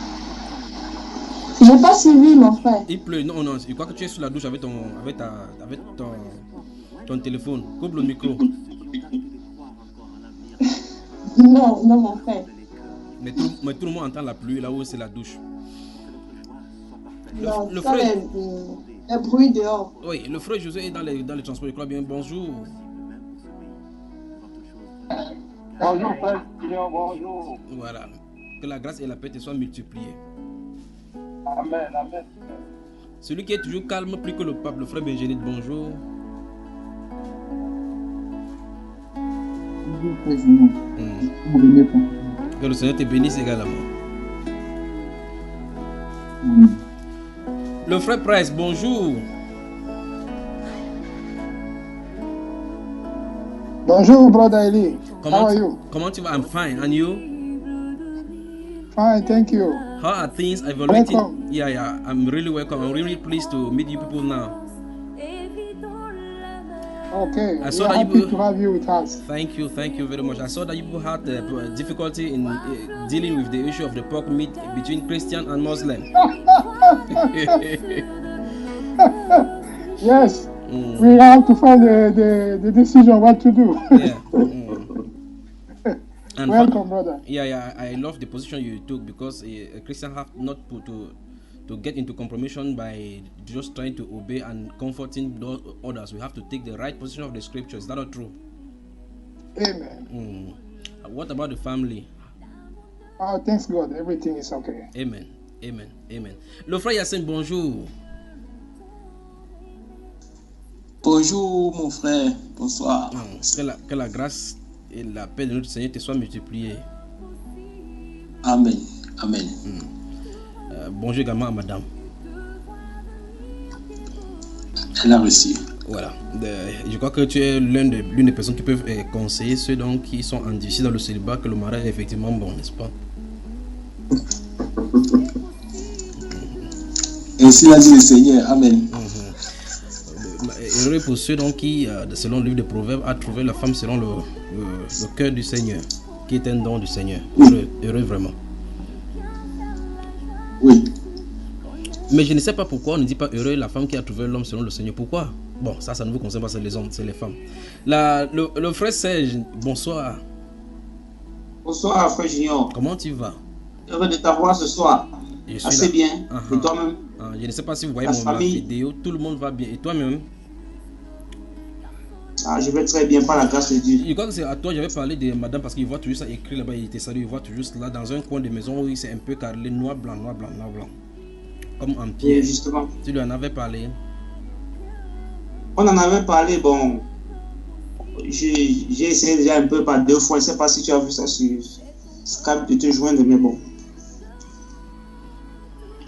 Je n'ai pas suivi, mon frère. Il pleut, non, je crois que tu es sous la douche avec ton téléphone. Coupe le micro. Non, mon frère. Mais tout le monde entend la pluie là où c'est la douche. Le frère, les bruits dehors. Oui, le frère José est dans les transports, je crois bien. Bonjour. Bonjour, frère Junior, bonjour. Voilà. Que la grâce et la paix te soient multipliées. Amen, amen. Celui qui est toujours calme plus que le pape, le frère Benjenit, bonjour. Bonjour, frère Junior. Que le Seigneur te bénisse également. Le frère Price, bonjour. Bonjour, brother Eli. How are you? Comment tu vas? I'm fine. And you? Fine, thank you. How are things evaluating? Welcome. Yeah, I'm really welcome. I'm really pleased to meet you people now. Okay, I we saw are that happy you. to have you with us. Thank you very much. I saw that you people had difficulty in dealing with the issue of the pork meat between Christian and Muslim. Yes, we have to find the decision what to do. Yeah. And Welcome, brother. Yeah, I love the position you took because a Christian have not to get into compromission by just trying to obey and comforting those others. We have to take the right position of the scripture. Is that not true? Amen. What about the family? Oh, thanks God, everything is okay. Amen. Le frère Yassine, bonjour. Bonjour mon frère, bonsoir. Que la grâce et la paix de notre Seigneur te soient multipliées. Amen. Bonjour également à madame. Elle a reçu. Voilà. Je crois que tu es l'une des personnes qui peuvent conseiller ceux donc qui sont endurcis dans le célibat que le mariage est effectivement bon, n'est-ce pas? Ainsi l'a dit le Seigneur. Amen. Heureux pour ceux donc qui, selon le livre de Proverbes, a trouvé la femme selon le cœur du Seigneur, qui est un don du Seigneur. Heureux vraiment. Oui. Mais je ne sais pas pourquoi on ne dit pas heureux la femme qui a trouvé l'homme selon le Seigneur. Pourquoi? Bon, ça ne vous concerne pas, c'est les hommes, c'est les femmes. Le frère Serge, bonsoir. Bonsoir, frère Junior. Comment tu vas? Heureux de t'avoir ce soir. Assez bien. Et toi-même? Je ne sais pas si vous voyez ma vidéo. Tout le monde va bien. Et toi-même? Je vais très bien, par la grâce de Dieu. Je crois que c'est à toi, j'avais parlé de madame parce qu'il voit toujours ça écrit là-bas. Il était sérieux, il voit toujours là dans un coin de maison où il s'est un peu carrelé, noir, blanc. Comme en pierre. Justement. Tu lui en avais parlé? On en avait parlé, bon. J'ai essayé déjà un peu par 2 fois. Je ne sais pas si tu as vu ça sur Skype de te joindre, mais bon.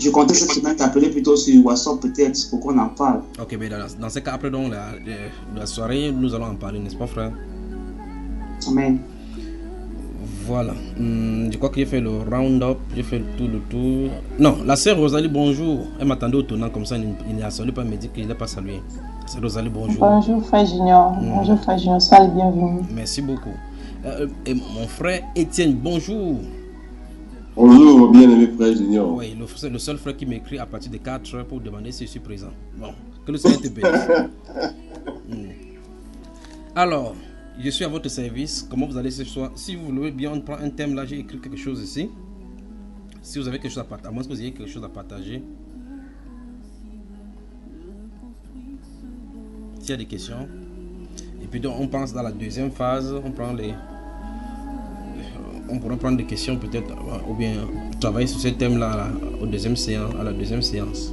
Je comptais cette semaine t'appeler plutôt sur WhatsApp peut-être pour qu'on en parle. Ok, mais dans ce cas, après donc la soirée, nous allons en parler, n'est-ce pas, frère? Amen. Voilà. Je crois que j'ai fait le round-up, j'ai fait le tour. Non, la sœur Rosalie, bonjour. Elle m'attendait au tournant comme ça, il n'a salué pas, me dit qu'il n'est pas salué. C'est Rosalie, bonjour. Bonjour, frère Junior. Bonjour, frère Junior. Sois le bienvenu. Merci beaucoup. Et mon frère Étienne, bonjour. Bonjour, bien-aimé frère Junior. Oui, le seul frère qui m'écrit à partir de 4 heures pour demander si je suis présent. Bon, que le Seigneur te bénisse. Alors, je suis à votre service. Comment vous allez ce soir? Si vous voulez bien, on prend un thème là. J'ai écrit quelque chose ici. Si vous avez quelque chose à partager, à moins que vous ayez quelque chose à partager. S'il y a des questions. Et puis donc, on passe dans la deuxième phase. On pourra prendre des questions peut-être, ou bien travailler sur ce thème-là à la deuxième séance.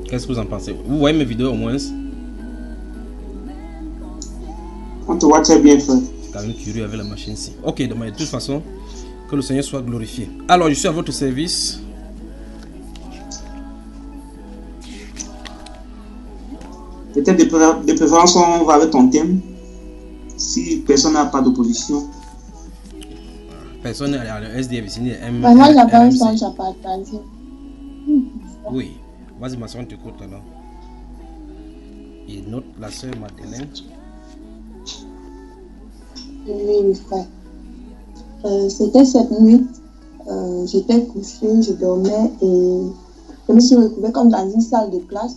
Qu'est-ce que vous en pensez? Vous voyez mes vidéos au moins? On te voit très bien, frère. Je suis quand même curieux avec la machine-ci. Ok, donc de toute façon, que le Seigneur soit glorifié. Alors, je suis à votre service. Peut-être de préférence, on va avec ton thème. Si personne n'a pas d'opposition. Personne n'a le SDF ici, moi, j'avais un songe à partager. Oui. Vas-y, ma soeur, on t'écoute alors. Et note la soeur Madeleine. Oui, frère. C'était cette nuit. J'étais couchée, je dormais et je me suis retrouvée comme dans une salle de classe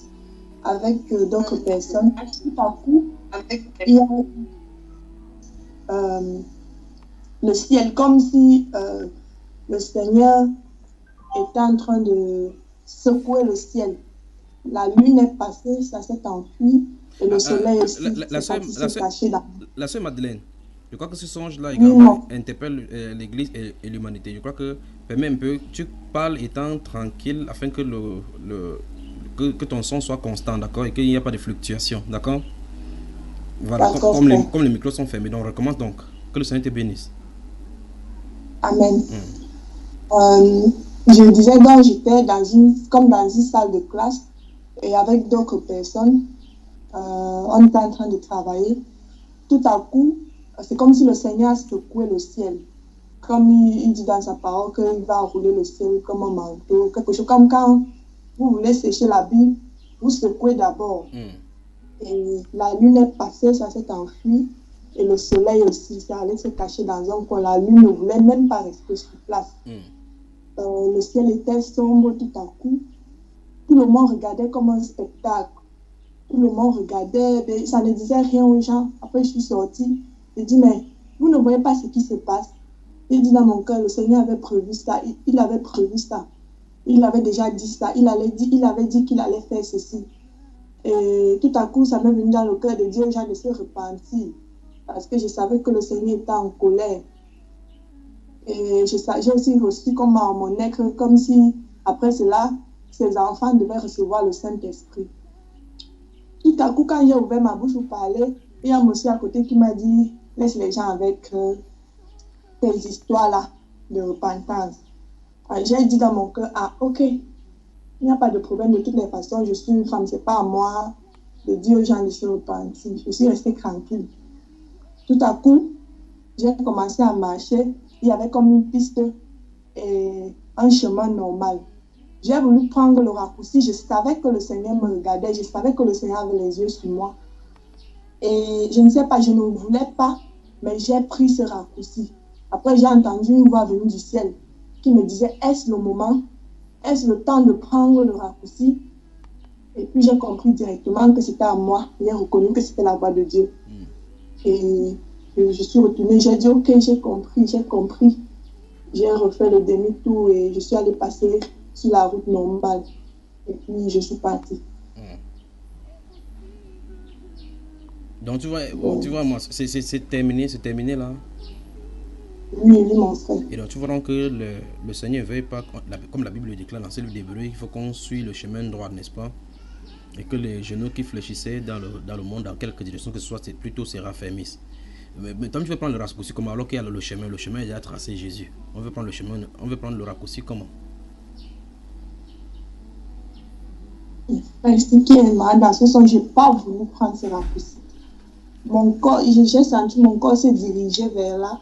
avec d'autres personnes. Tout à coup, il y a le ciel, comme si le Seigneur était en train de secouer le ciel. La lune est passée, ça s'est enfui et le soleil aussi s'est caché dans... La sœur Madeleine, je crois que ce songe-là également interpelle l'Église et l'humanité. Je crois que, permets un peu, tu parles étant tranquille afin que que ton son soit constant, d'accord, et qu'il n'y ait pas de fluctuations, d'accord. Voilà, comme les micros sont fermés. Donc, on recommence donc. Que le Seigneur te bénisse. Amen. Je disais donc, j'étais comme dans une salle de classe et avec d'autres personnes. On était en train de travailler. Tout à coup, c'est comme si le Seigneur a secoué le ciel. Comme il dit dans sa parole qu'il va rouler le ciel comme un manteau. Quelque chose comme quand vous voulez sécher la Bible, vous secouez d'abord. Et la lune est passée, ça s'est enfui. Et le soleil aussi, ça allait se cacher dans un coin. La lune ne voulait même pas rester sur place. Le ciel était sombre tout à coup. Tout le monde regardait comme un spectacle. Tout le monde regardait, mais ça ne disait rien aux gens. Après, je suis sortie. J'ai dit, mais vous ne voyez pas ce qui se passe? J'ai dit dans mon cœur, le Seigneur avait prévu ça. Il avait prévu ça. Il avait déjà dit ça. Il avait dit qu'il allait faire ceci. Et tout à coup, ça m'est venu dans le cœur de dire aux gens de se repentir. Parce que je savais que le Seigneur était en colère. Et j'ai aussi reçu comme mon être, comme si, après cela, ses enfants devaient recevoir le Saint-Esprit. Tout à coup, quand j'ai ouvert ma bouche pour parler, il y a un monsieur à côté qui m'a dit, laisse les gens avec ces histoires-là de repentance. J'ai dit dans mon cœur, ah ok, il n'y a pas de problème, de toutes les façons, je suis une femme, c'est pas à moi de dire aux gens de se repentir. Je suis restée tranquille. Tout à coup, j'ai commencé à marcher, il y avait comme une piste et un chemin normal. J'ai voulu prendre le raccourci, je savais que le Seigneur me regardait, je savais que le Seigneur avait les yeux sur moi. Et je ne sais pas, je ne voulais pas, mais j'ai pris ce raccourci. Après, j'ai entendu une voix venue du ciel qui me disait, est-ce le moment? Est-ce le temps de prendre le raccourci? Et puis j'ai compris directement que c'était à moi. J'ai reconnu que c'était la voix de Dieu. Et je suis retournée, j'ai dit, ok, j'ai compris. J'ai refait le demi-tour et je suis allée passer sur la route normale. Et puis je suis partie. Donc tu vois moi, c'est terminé là. Oui, mon frère. Et donc tu vois donc que le Seigneur ne veuille pas, comme la Bible le déclare dans le livre d'Hébreux, il faut qu'on suive le chemin droit, n'est-ce pas? Et que les genoux qui fléchissaient dans le monde, dans quelque direction que ce soit, c'est plutôt se raffermissent. Mais tant que tu veux prendre le raccourci comment? Alors qu'il y a le chemin est déjà tracé, Jésus. On veut prendre le chemin, on veut prendre le raccourci comment? Ce qui est mal dans ce sens, je n'ai pas voulu prendre ce raccourci. Mon corps, j'ai senti mon corps se diriger vers là.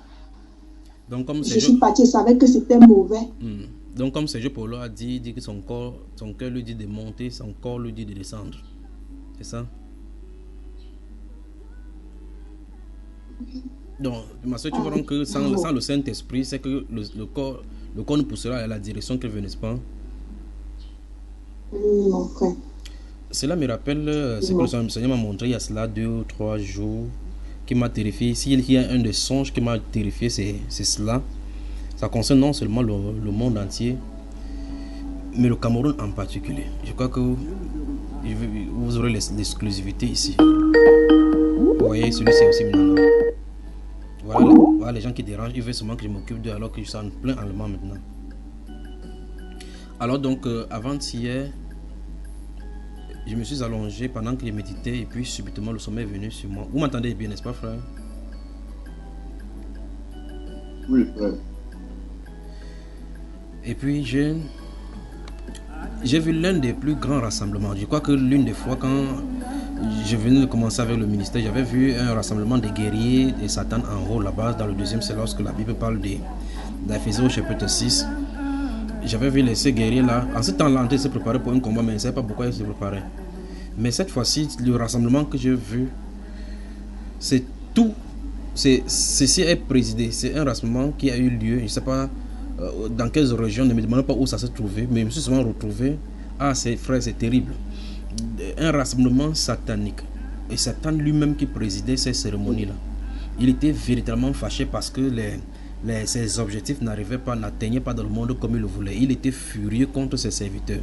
Donc, comme je suis partie, je savais que c'était mauvais. Donc comme Sergio Paulo a dit que son cœur lui dit de monter, son corps lui dit de descendre. C'est ça? Donc, ma soeur, tu vois donc que sans le Saint-Esprit, c'est que le corps nous poussera à la direction qu'il veut, n'est-ce pas? Oui, mon frère. Cela me rappelle ce que le Seigneur m'a montré il y a cela 2 ou 3 jours, qui m'a terrifié. S'il y a un des songes qui m'a terrifié, c'est cela. Ça concerne non seulement le monde entier, mais le Cameroun en particulier. Je crois que vous aurez l'exclusivité ici. Vous voyez, celui-ci aussi maintenant. Voilà les gens qui dérangent, ils veulent seulement que je m'occupe d'eux alors que je suis en plein allemand maintenant. Alors donc, avant-hier, je me suis allongé pendant que je méditais et puis subitement le sommeil est venu sur moi. Vous m'entendez bien, n'est-ce pas, frère? Oui, frère. Et puis j'ai vu l'un des plus grands rassemblements. Je crois que l'une des fois quand je venais de commencer avec le ministère, j'avais vu un rassemblement des guerriers et Satan en haut là-bas. Dans le deuxième, c'est lorsque la Bible parle d'Éphésiens au chapitre 6. J'avais vu ces guerriers là. En ce temps-là, ils se préparaient pour un combat, mais je ne savais pas pourquoi ils se préparaient. Mais cette fois-ci, le rassemblement que j'ai vu, c'est tout. Ceci est présidé. C'est un rassemblement qui a eu lieu. Je ne sais pas dans quelle région, ne me demandez pas où ça s'est trouvé, mais je me suis souvent retrouvé. Ah, c'est frère, c'est terrible. Un rassemblement satanique. Et Satan lui-même qui présidait ces cérémonies-là. Il était véritablement fâché parce que ses objectifs n'atteignaient pas dans le monde comme il le voulait. Il était furieux contre ses serviteurs.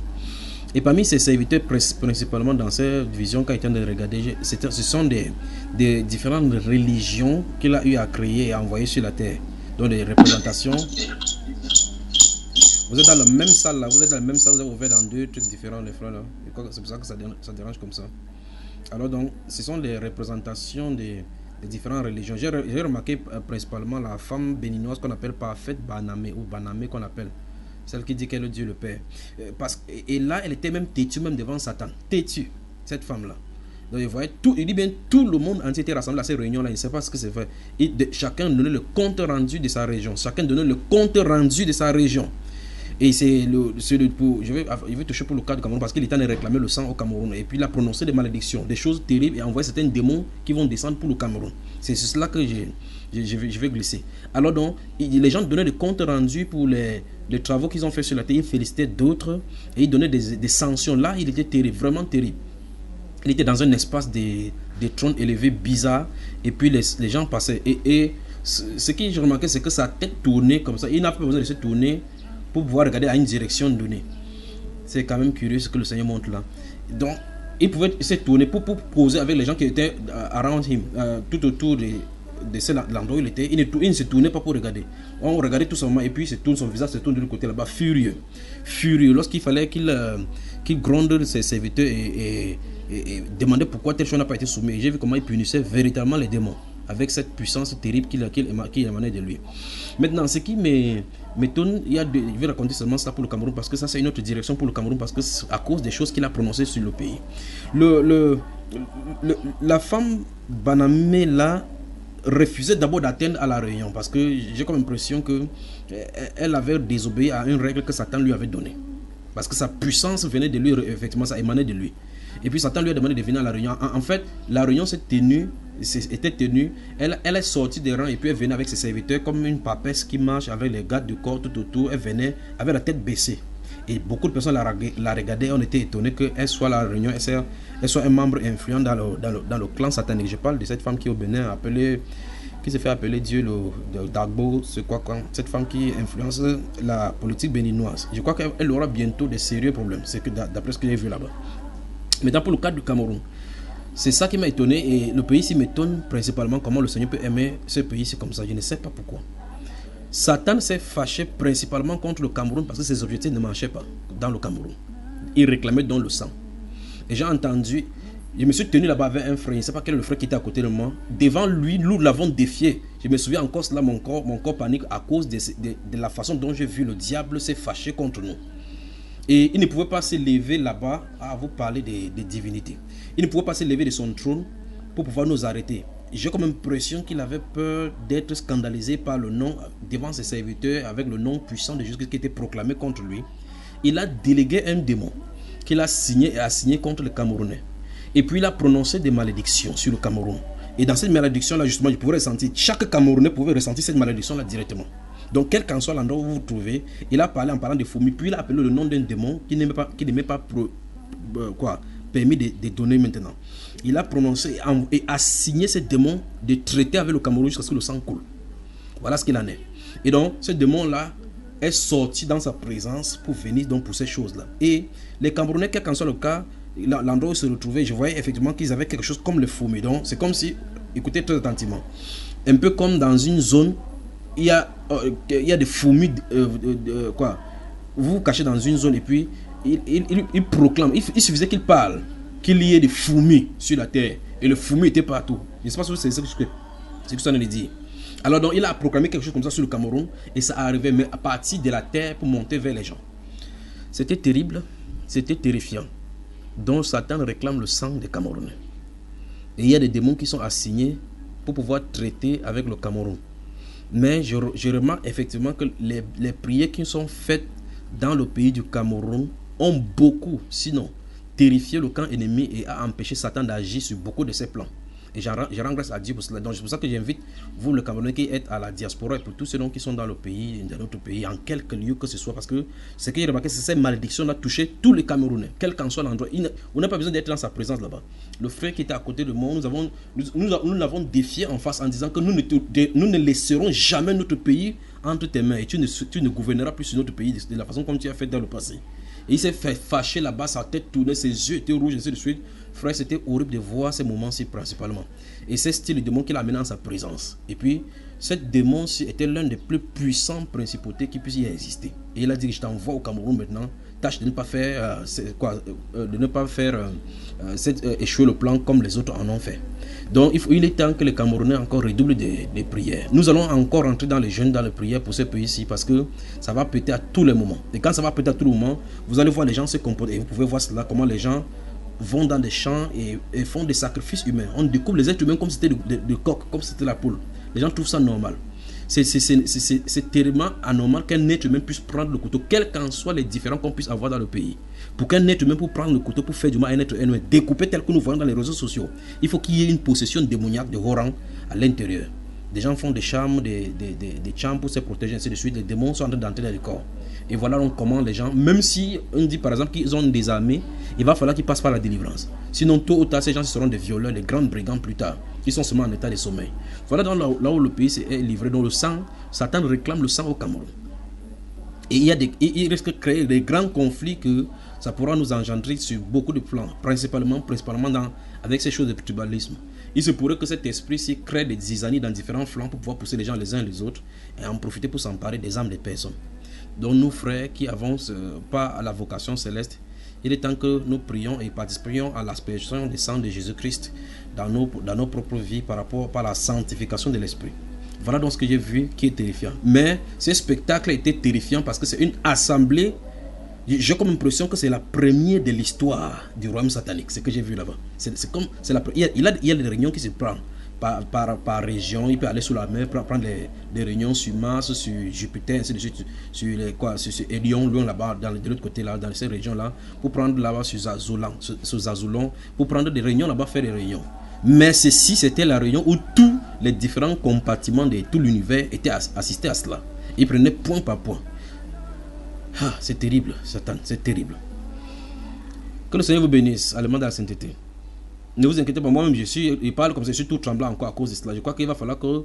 Et parmi ses serviteurs, principalement dans cette vision quand il était de regarder, ce sont des différentes religions qu'il a eu à créer et à envoyer sur la terre. Donc des représentations. Vous êtes dans la même salle là, vous avez ouvert dans 2 trucs différents les frères là. C'est pour ça que ça dérange comme ça. Alors donc, ce sont des représentations des différentes religions. J'ai remarqué principalement la femme béninoise qu'on appelle Parfaite Banamé ou Banamé qu'on appelle. Celle qui dit qu'elle est Dieu le Père. Et là, elle était même têtue même devant Satan. Têtue, cette femme-là. Donc, vous voyez, il dit bien tout le monde entier était rassemblé à ces réunions-là. Il ne sait pas ce que c'est fait. Chacun donnait le compte rendu de sa région. Chacun donnait le compte rendu de sa région. Et c'est je vais toucher pour le cas du Cameroun parce qu'il est en train de réclamer le sang au Cameroun. Et puis il a prononcé des malédictions, des choses terribles et envoyé certains démons qui vont descendre pour le Cameroun. C'est cela que je vais glisser. Alors donc, les gens donnaient des comptes rendus pour les travaux qu'ils ont fait sur la terre. Ils félicitaient d'autres et ils donnaient des sanctions. Là, il était terrible, vraiment terrible. Il était dans un espace des trônes élevés bizarres. Et puis les gens passaient. Et ce que j'ai remarqué, c'est que sa tête tournait comme ça. Il n'a pas besoin de se tourner pour pouvoir regarder à une direction donnée. C'est quand même curieux ce que le Seigneur montre là. Donc, il pouvait se tourner pour causer avec les gens qui étaient around him, tout autour de l'endroit où il était. Il ne se tournait pas pour regarder. On regardait tout simplement et puis son visage se tourne de l'autre côté là-bas, furieux. Furieux. Lorsqu'il fallait qu'il gronde ses serviteurs et demandait pourquoi telle chose n'a pas été soumise. J'ai vu comment il punissait véritablement les démons avec cette puissance terrible qui émanait de lui. Maintenant, ce qui m'étonne, je vais raconter seulement ça pour le Cameroun parce que ça c'est une autre direction pour le Cameroun parce que c'est à cause des choses qu'il a prononcées sur le pays. La femme Banamé là refusait d'abord d'atteindre à la réunion parce que j'ai comme l'impression qu'elle avait désobéi à une règle que Satan lui avait donnée. Parce que sa puissance venait de lui, effectivement, ça émanait de lui. Et puis Satan lui a demandé de venir à la réunion. En fait, la réunion était tenue. Elle est sortie des rangs et puis elle venait avec ses serviteurs comme une papesse qui marche avec les gardes du corps tout autour. Elle venait avec la tête baissée. Et beaucoup de personnes la regardaient. On était étonnés qu'elle soit à la réunion, elle soit un membre influent dans le clan satanique. Je parle de cette femme qui au Bénin qui se fait appeler Dieu le Dagbo, c'est quoi quand cette femme qui influence la politique béninoise. Je crois qu'elle aura bientôt des sérieux problèmes. C'est que d'après ce que j'ai vu là-bas. Maintenant pour le cas du Cameroun, c'est ça qui m'a étonné et le pays ici m'étonne principalement comment le Seigneur peut aimer ce pays ici comme ça. Je ne sais pas pourquoi. Satan s'est fâché principalement contre le Cameroun parce que ses objectifs ne marchaient pas dans le Cameroun. Il réclamait donc le sang. Et j'ai entendu, je me suis tenu là-bas avec un frère, je ne sais pas quel est le frère qui était à côté de moi. Devant lui, nous l'avons défié. Je me souviens encore cela, mon corps panique à cause de la façon dont j'ai vu le diable s'est fâché contre nous. Et il ne pouvait pas se lever là-bas à vous parler des divinités. Il ne pouvait pas se lever de son trône pour pouvoir nous arrêter. J'ai comme impression qu'il avait peur d'être scandalisé par le nom devant ses serviteurs avec le nom puissant de Jésus qui était proclamé contre lui. Il a délégué un démon qu'il a signé et assigné contre le Camerounais. Et puis il a prononcé des malédictions sur le Cameroun. Et dans cette malédiction-là, justement, il pouvait ressentir, chaque Camerounais pouvait ressentir cette malédiction-là directement. Donc, quel qu'en soit l'endroit où vous vous trouvez, il a parlé en parlant de fourmis, puis il a appelé le nom d'un démon qui n'aimait pas permis de donner maintenant. Il a prononcé et assigné ce démon de traiter avec le Cameroun jusqu'à ce que le sang coule. Voilà ce qu'il en est. Et donc, ce démon-là est sorti dans sa présence pour venir donc pour ces choses-là. Et les Camerounais, quel qu'en soit le cas, l'endroit où ils se retrouvaient, je voyais effectivement qu'ils avaient quelque chose comme le fourmis. Donc, c'est comme si, écoutez très attentivement, un peu comme dans une zone, il y a des fourmis, vous vous cachez dans une zone et puis il proclame, il suffisait qu'il parle, qu'il y ait des fourmis sur la terre et le fourmi était partout. Je ne sais pas si c'est ce que ça veut dire. Alors donc il a proclamé quelque chose comme ça sur le Cameroun et ça arrivait mais à partir de la terre pour monter vers les gens. C'était terrible, c'était terrifiant. Donc Satan réclame le sang des Camerounais. Et il y a des démons qui sont assignés pour pouvoir traiter avec le Cameroun. Mais je remarque effectivement que les prières qui sont faites dans le pays du Cameroun ont beaucoup, sinon, terrifié le camp ennemi et a empêché Satan d'agir sur beaucoup de ses plans. Et je rends grâce à Dieu pour cela. Donc c'est pour ça que j'invite vous, le Camerounais, qui êtes à la diaspora et pour tous ceux qui sont dans le pays, dans notre pays, en quelque lieu que ce soit, parce que ce que j'ai remarqué, c'est que cette malédiction a touché tous les Camerounais, quel qu'en soit l'endroit. On n'a pas besoin d'être dans sa présence là-bas. Le frère qui était à côté de moi, nous l'avons défié en face en disant que nous ne laisserons jamais notre pays entre tes mains et tu ne gouverneras plus sur notre pays de la façon comme tu as fait dans le passé. Et il s'est fait fâcher là-bas, sa tête tournait, ses yeux étaient rouges, et ainsi de suite. Frère, c'était horrible de voir ces moments-ci principalement. Et c'est ce style de démon qu'il a amené en sa présence. Et puis, cette démon-ci était l'un des plus puissants principautés qui puisse y exister. Et il a dit que je t'envoie au Cameroun maintenant, tâche de ne pas faire, échouer le plan comme les autres en ont fait. Donc, il est temps que les Camerounais encore redoublent des prières. Nous allons encore rentrer dans les jeûnes, dans les prières pour ce pays-ci parce que ça va péter à tous les moments. Et quand ça va péter à tous les moments, vous allez voir les gens se comporter. Et vous pouvez voir cela, comment les gens vont dans des champs et font des sacrifices humains. On découpe les êtres humains comme si c'était de coq, comme si c'était la poule. Les gens trouvent ça normal. C'est terriblement anormal qu'un être humain puisse prendre le couteau, quels qu'en soient les différents qu'on puisse avoir dans le pays. Pour qu'un être humain puisse prendre le couteau pour faire du mal à un être humain, découper tel que nous voyons dans les réseaux sociaux, il faut qu'il y ait une possession démoniaque de haut rang à l'intérieur. Des gens font des charmes, des charmes pour se protéger, ainsi de suite. Les démons sont en train d'entrer dans le corps. Et voilà donc comment les gens, même si on dit par exemple qu'ils ont des armées, il va falloir qu'ils passent par la délivrance. Sinon, tôt ou tard, ces gens seront des violeurs, des grands brigands plus tard. Ils sont seulement en état de sommeil. Voilà donc là où le pays est livré. Dans le sang, Satan réclame le sang au Cameroun. Et il risque de créer des grands conflits que ça pourra nous engendrer sur beaucoup de plans, principalement avec ces choses de tribalisme. Il se pourrait que cet esprit-ci crée des zizanies dans différents flancs pour pouvoir pousser les gens les uns les autres et en profiter pour s'emparer des âmes des personnes. Donc nous, frères qui avancent pas à la vocation céleste, il est temps que nous prions et participions à l'aspersion des sangs de Jésus-Christ dans nos propres vies par la sanctification de l'esprit. Voilà donc ce que j'ai vu qui est terrifiant. Mais ce spectacle était terrifiant parce que c'est une assemblée. J'ai comme impression que c'est la première de l'histoire du royaume satanique, ce que j'ai vu là-bas. Il y a des réunions qui se prennent par région. Il peut aller sous la mer, prendre des réunions sur Mars, sur Jupiter, ainsi de suite, sur Elion, là-bas, de l'autre côté, là, dans ces régions-là, pour prendre là-bas sur Zazulon, pour prendre des réunions là-bas, faire des réunions. Mais ceci, c'était la réunion où tous les différents compartiments de tout l'univers étaient assistés à cela. Ils prenaient point par point. Ah, c'est terrible, Satan, c'est terrible. Que le Seigneur vous bénisse, allemand de la sainteté. Ne vous inquiétez pas, moi-même il parle comme ça, je suis tout tremblant encore à cause de cela. Je crois qu'il va falloir que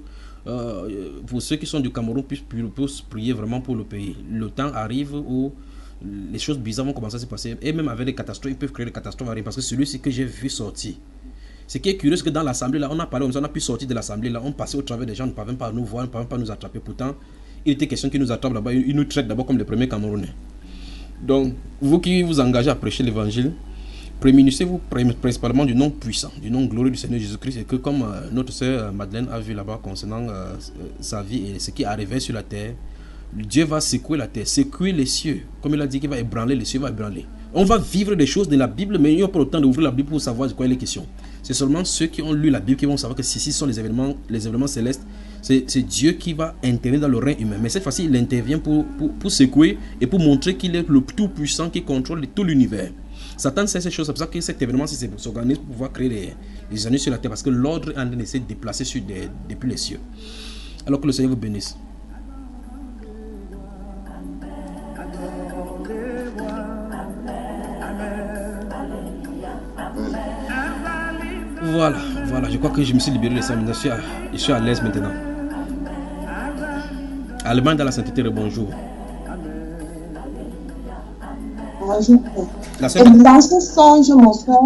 pour ceux qui sont du Cameroun puissent prier vraiment pour le pays. Le temps arrive où les choses bizarres vont commencer à se passer. Et même avec des catastrophes, ils peuvent créer des catastrophes. Parce que celui-ci que j'ai vu sortir. Ce qui est curieux, c'est que dans l'assemblée, là, on a parlé, on a pu sortir de l'assemblée, là, on passait au travers des gens, on ne parvenait pas à nous voir, on ne parvenait pas à nous attraper. Pourtant, il était question qu'ils nous attrapent là-bas, ils nous traitent d'abord comme les premiers Camerounais. Donc, vous qui vous engagez à prêcher l'évangile, prémunissez-vous principalement du nom puissant, du nom glorieux du Seigneur Jésus-Christ, et que comme notre sœur Madeleine a vu là-bas concernant sa vie et ce qui arrivait sur la terre, Dieu va secouer la terre, secouer les cieux. Comme il a dit qu'il va ébranler, les cieux va ébranler. On va vivre des choses de la Bible, mais il n'y a pas le temps d'ouvrir la Bible pour savoir de quoi il est question. C'est seulement ceux qui ont lu la Bible qui vont savoir que ceci sont les événements célestes. C'est Dieu qui va intervenir dans le règne humain. Mais cette fois-ci, il intervient pour secouer et pour montrer qu'il est le tout-puissant qui contrôle tout l'univers. Satan sait ces choses, c'est pour ça que cet événement s'organise pour pouvoir créer des années sur la terre, parce que l'ordre est en train de se déplacer depuis les cieux. Alors que le Seigneur vous bénisse. Voilà, je crois que je me suis libéré de ça. Je suis à l'aise maintenant. Allemagne dans la sainteté, bonjour. Bonjour. Dans ce songe, mon frère,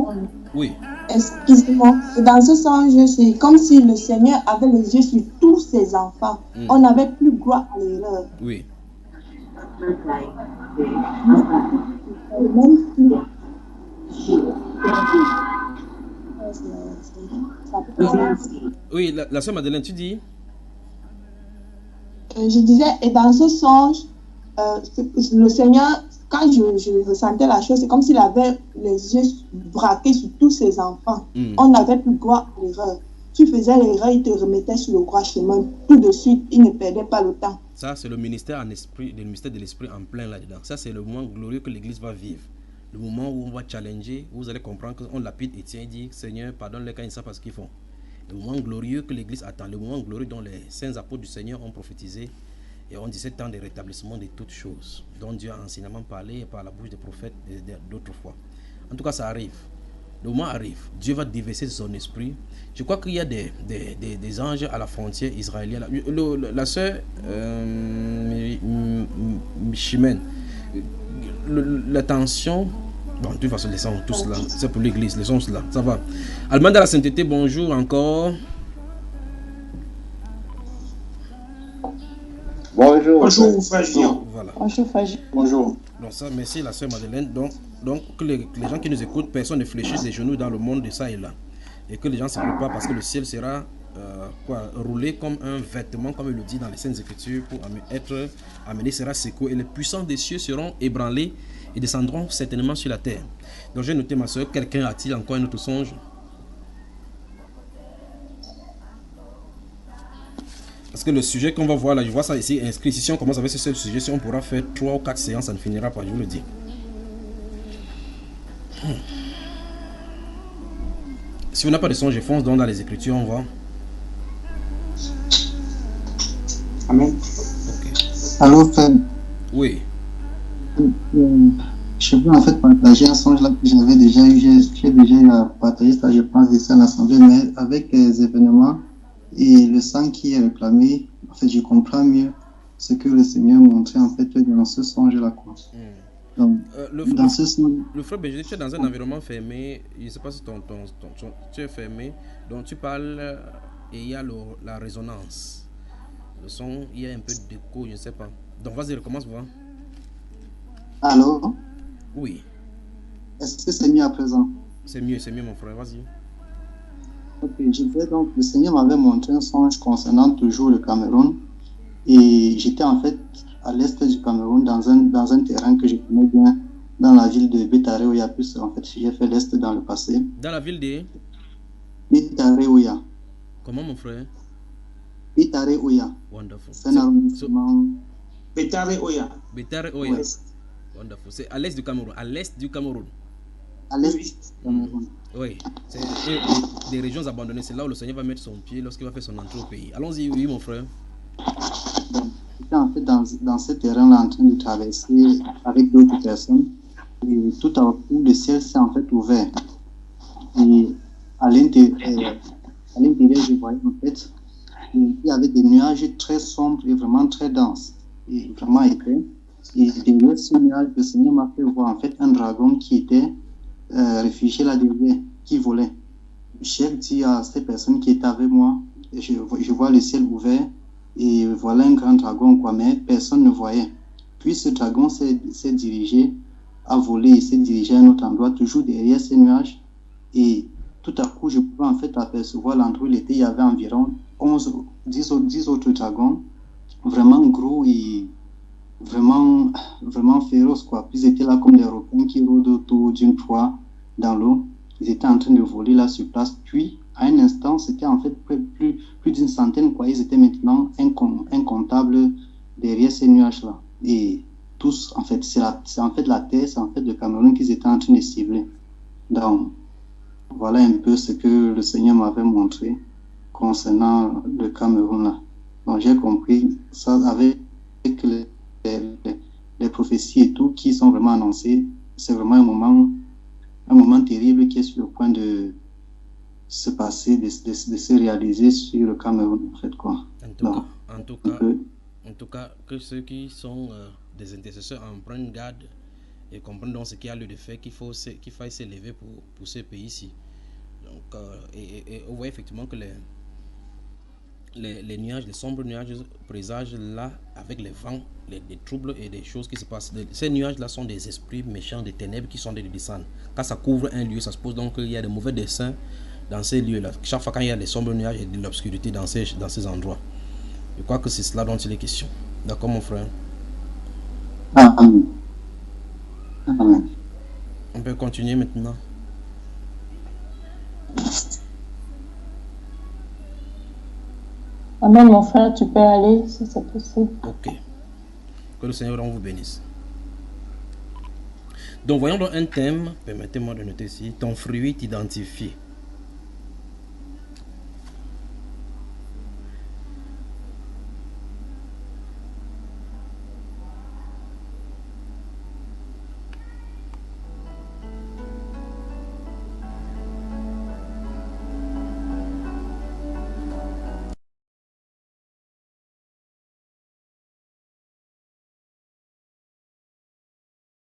oui. Excusez-moi, dans ce songe, c'est comme si le Seigneur avait les yeux sur tous ses enfants. On n'avait plus droit à l'erreur. Oui. Oui, la sœur Madeleine, tu dis? Je disais, et dans ce songe, le Seigneur, quand je ressentais la chose, c'est comme s'il avait les yeux braqués sur tous ses enfants. On n'avait plus droit à l'erreur. Tu faisais l'erreur, il te remettait sur le droit chemin. Tout de suite, il ne perdait pas le temps. Ça, c'est le ministère de l'esprit en plein là-dedans. Ça, c'est le moment glorieux que l'Église va vivre. Le moment où on va challenger, où vous allez comprendre qu'on lapide Étienne et dit Seigneur, pardonne-les quand ils ne savent pas ce qu'ils font. Le moment glorieux que l'Église attend, le moment glorieux dont les saints apôtres du Seigneur ont prophétisé et ont dit c'est temps de rétablissement de toutes choses, dont Dieu a anciennement parlé par la bouche des prophètes d'autres fois. En tout cas, ça arrive. Le moment arrive. Dieu va déverser son esprit. Je crois qu'il y a des anges à la frontière israélienne. La sœur Chimène, la tension. Bon, de toute façon, laissons tous là. C'est pour l'église, laissons cela. Ça va. Allemand de la sainteté, bonjour encore. Bonjour, frère Julien. Voilà. Bonjour, frère Julien. Bonjour. Donc, ça, merci la sœur Madeleine. Donc que les gens qui nous écoutent, personne ne fléchisse les genoux dans le monde de ça et là. Et que les gens se préparent parce que le ciel sera roulé comme un vêtement, comme il le dit dans les Saintes Écritures, pour être amené, sera secoué. Et les puissants des cieux seront ébranlés. et descendront certainement sur la terre. Donc j'ai noté, ma soeur, quelqu'un a-t-il encore un autre songe? Parce que le sujet qu'on va voir là, je vois ça ici inscrit. Si on commence avec ce seul sujet, si on pourra faire 3 ou 4 séances, ça ne finira pas, je vous le dis. Si vous n'avez pas de songe, je fonce donc dans les Écritures, on voit. Amen. Ok. Allô, frère. Oui. Je veux en fait partager un songe là que j'avais déjà eu. J'ai déjà eu à partager ça, je pense, ici à l'Assemblée, mais avec les événements et le sang qui est réclamé, en fait, je comprends mieux ce que le Seigneur montrait en fait dans ce songe-là, quoi. Donc, dans ce songe... Le frère Béger, tu es dans un environnement fermé, je ne sais pas si tu es fermé, donc tu parles et il y a la résonance. Le son, il y a un peu d'écho, je ne sais pas. Donc vas-y, recommence, voir. Allô? Oui. Est-ce que c'est mieux à présent? C'est mieux, mon frère, vas-y. Ok, je vais donc, le Seigneur m'avait montré un songe concernant toujours le Cameroun. Et j'étais en fait à l'est du Cameroun, dans un terrain que je connais bien, dans la ville de Betareoya. Plus en fait, j'ai fait l'est dans le passé. Dans la ville de Betareoya. Comment, mon frère? Betareoya. Wonderful. C'est un arrondissement. Betareoya. Betareoya. Wonderful. C'est à l'est du Cameroun. À l'est du Cameroun. À l'est du Cameroun. Oui. C'est des régions abandonnées. C'est là où le Seigneur va mettre son pied lorsqu'il va faire son entrée au pays. Allons-y, oui, mon frère. Donc, j'étais en fait dans ce terrain-là en train de traverser avec d'autres personnes. Et tout à coup, le ciel s'est en fait ouvert. Et à l'intérieur, je voyais en fait, il y avait des nuages très sombres et vraiment très denses. Et vraiment épais. Et derrière ce nuage, le Seigneur m'a fait voir en fait un dragon qui était réfugié là derrière, qui volait. J'ai dit à ces personnes qui étaient avec moi, je vois le ciel ouvert et voilà un grand dragon, quoi, mais personne ne voyait. Puis ce dragon s'est dirigé à voler, il s'est dirigé à un autre endroit, toujours derrière ces nuages. Et tout à coup, je pouvais en fait apercevoir l'endroit où il était. Il y avait environ 10 autres dragons, vraiment gros et vraiment féroces, quoi. Puis ils étaient là comme des requins qui rôdent autour d'une proie dans l'eau. Ils étaient en train de voler là sur place. Puis, à un instant, c'était en fait plus d'une centaine, quoi. Ils étaient maintenant incomptables derrière ces nuages-là. Et tous, en fait, c'est en fait la terre, c'est en fait le Cameroun qu'ils étaient en train de cibler. Donc, voilà un peu ce que le Seigneur m'avait montré concernant le Cameroun là. Donc, j'ai compris ça avec les prophéties et tout qui sont vraiment annoncées. C'est vraiment un moment terrible qui est sur le point de se passer, de se réaliser sur le Cameroun, en fait, quoi. En tout cas, que ceux qui sont des intercesseurs en prennent garde et comprennent donc ce qu'il y a lieu de faire, qu'il faille s'élever pour ce pays-ci. Donc, et on voit effectivement que les nuages, les sombres nuages présagent là, avec les vents, les troubles et des choses qui se passent. Ces nuages-là sont des esprits méchants, des ténèbres qui sont des descendre. Quand ça couvre un lieu, ça suppose donc qu'il y a de mauvais desseins dans ces lieux-là. Chaque fois quand il y a des sombres nuages et de l'obscurité dans ces endroits. Je crois que c'est cela dont il est question. D'accord, mon frère? Amen. Amen. On peut continuer maintenant. Amen, mon frère, tu peux aller si c'est possible. Ok. Que le Seigneur vous bénisse. Donc, voyons donc un thème. Permettez-moi de noter ici. Ton fruit t'identifie.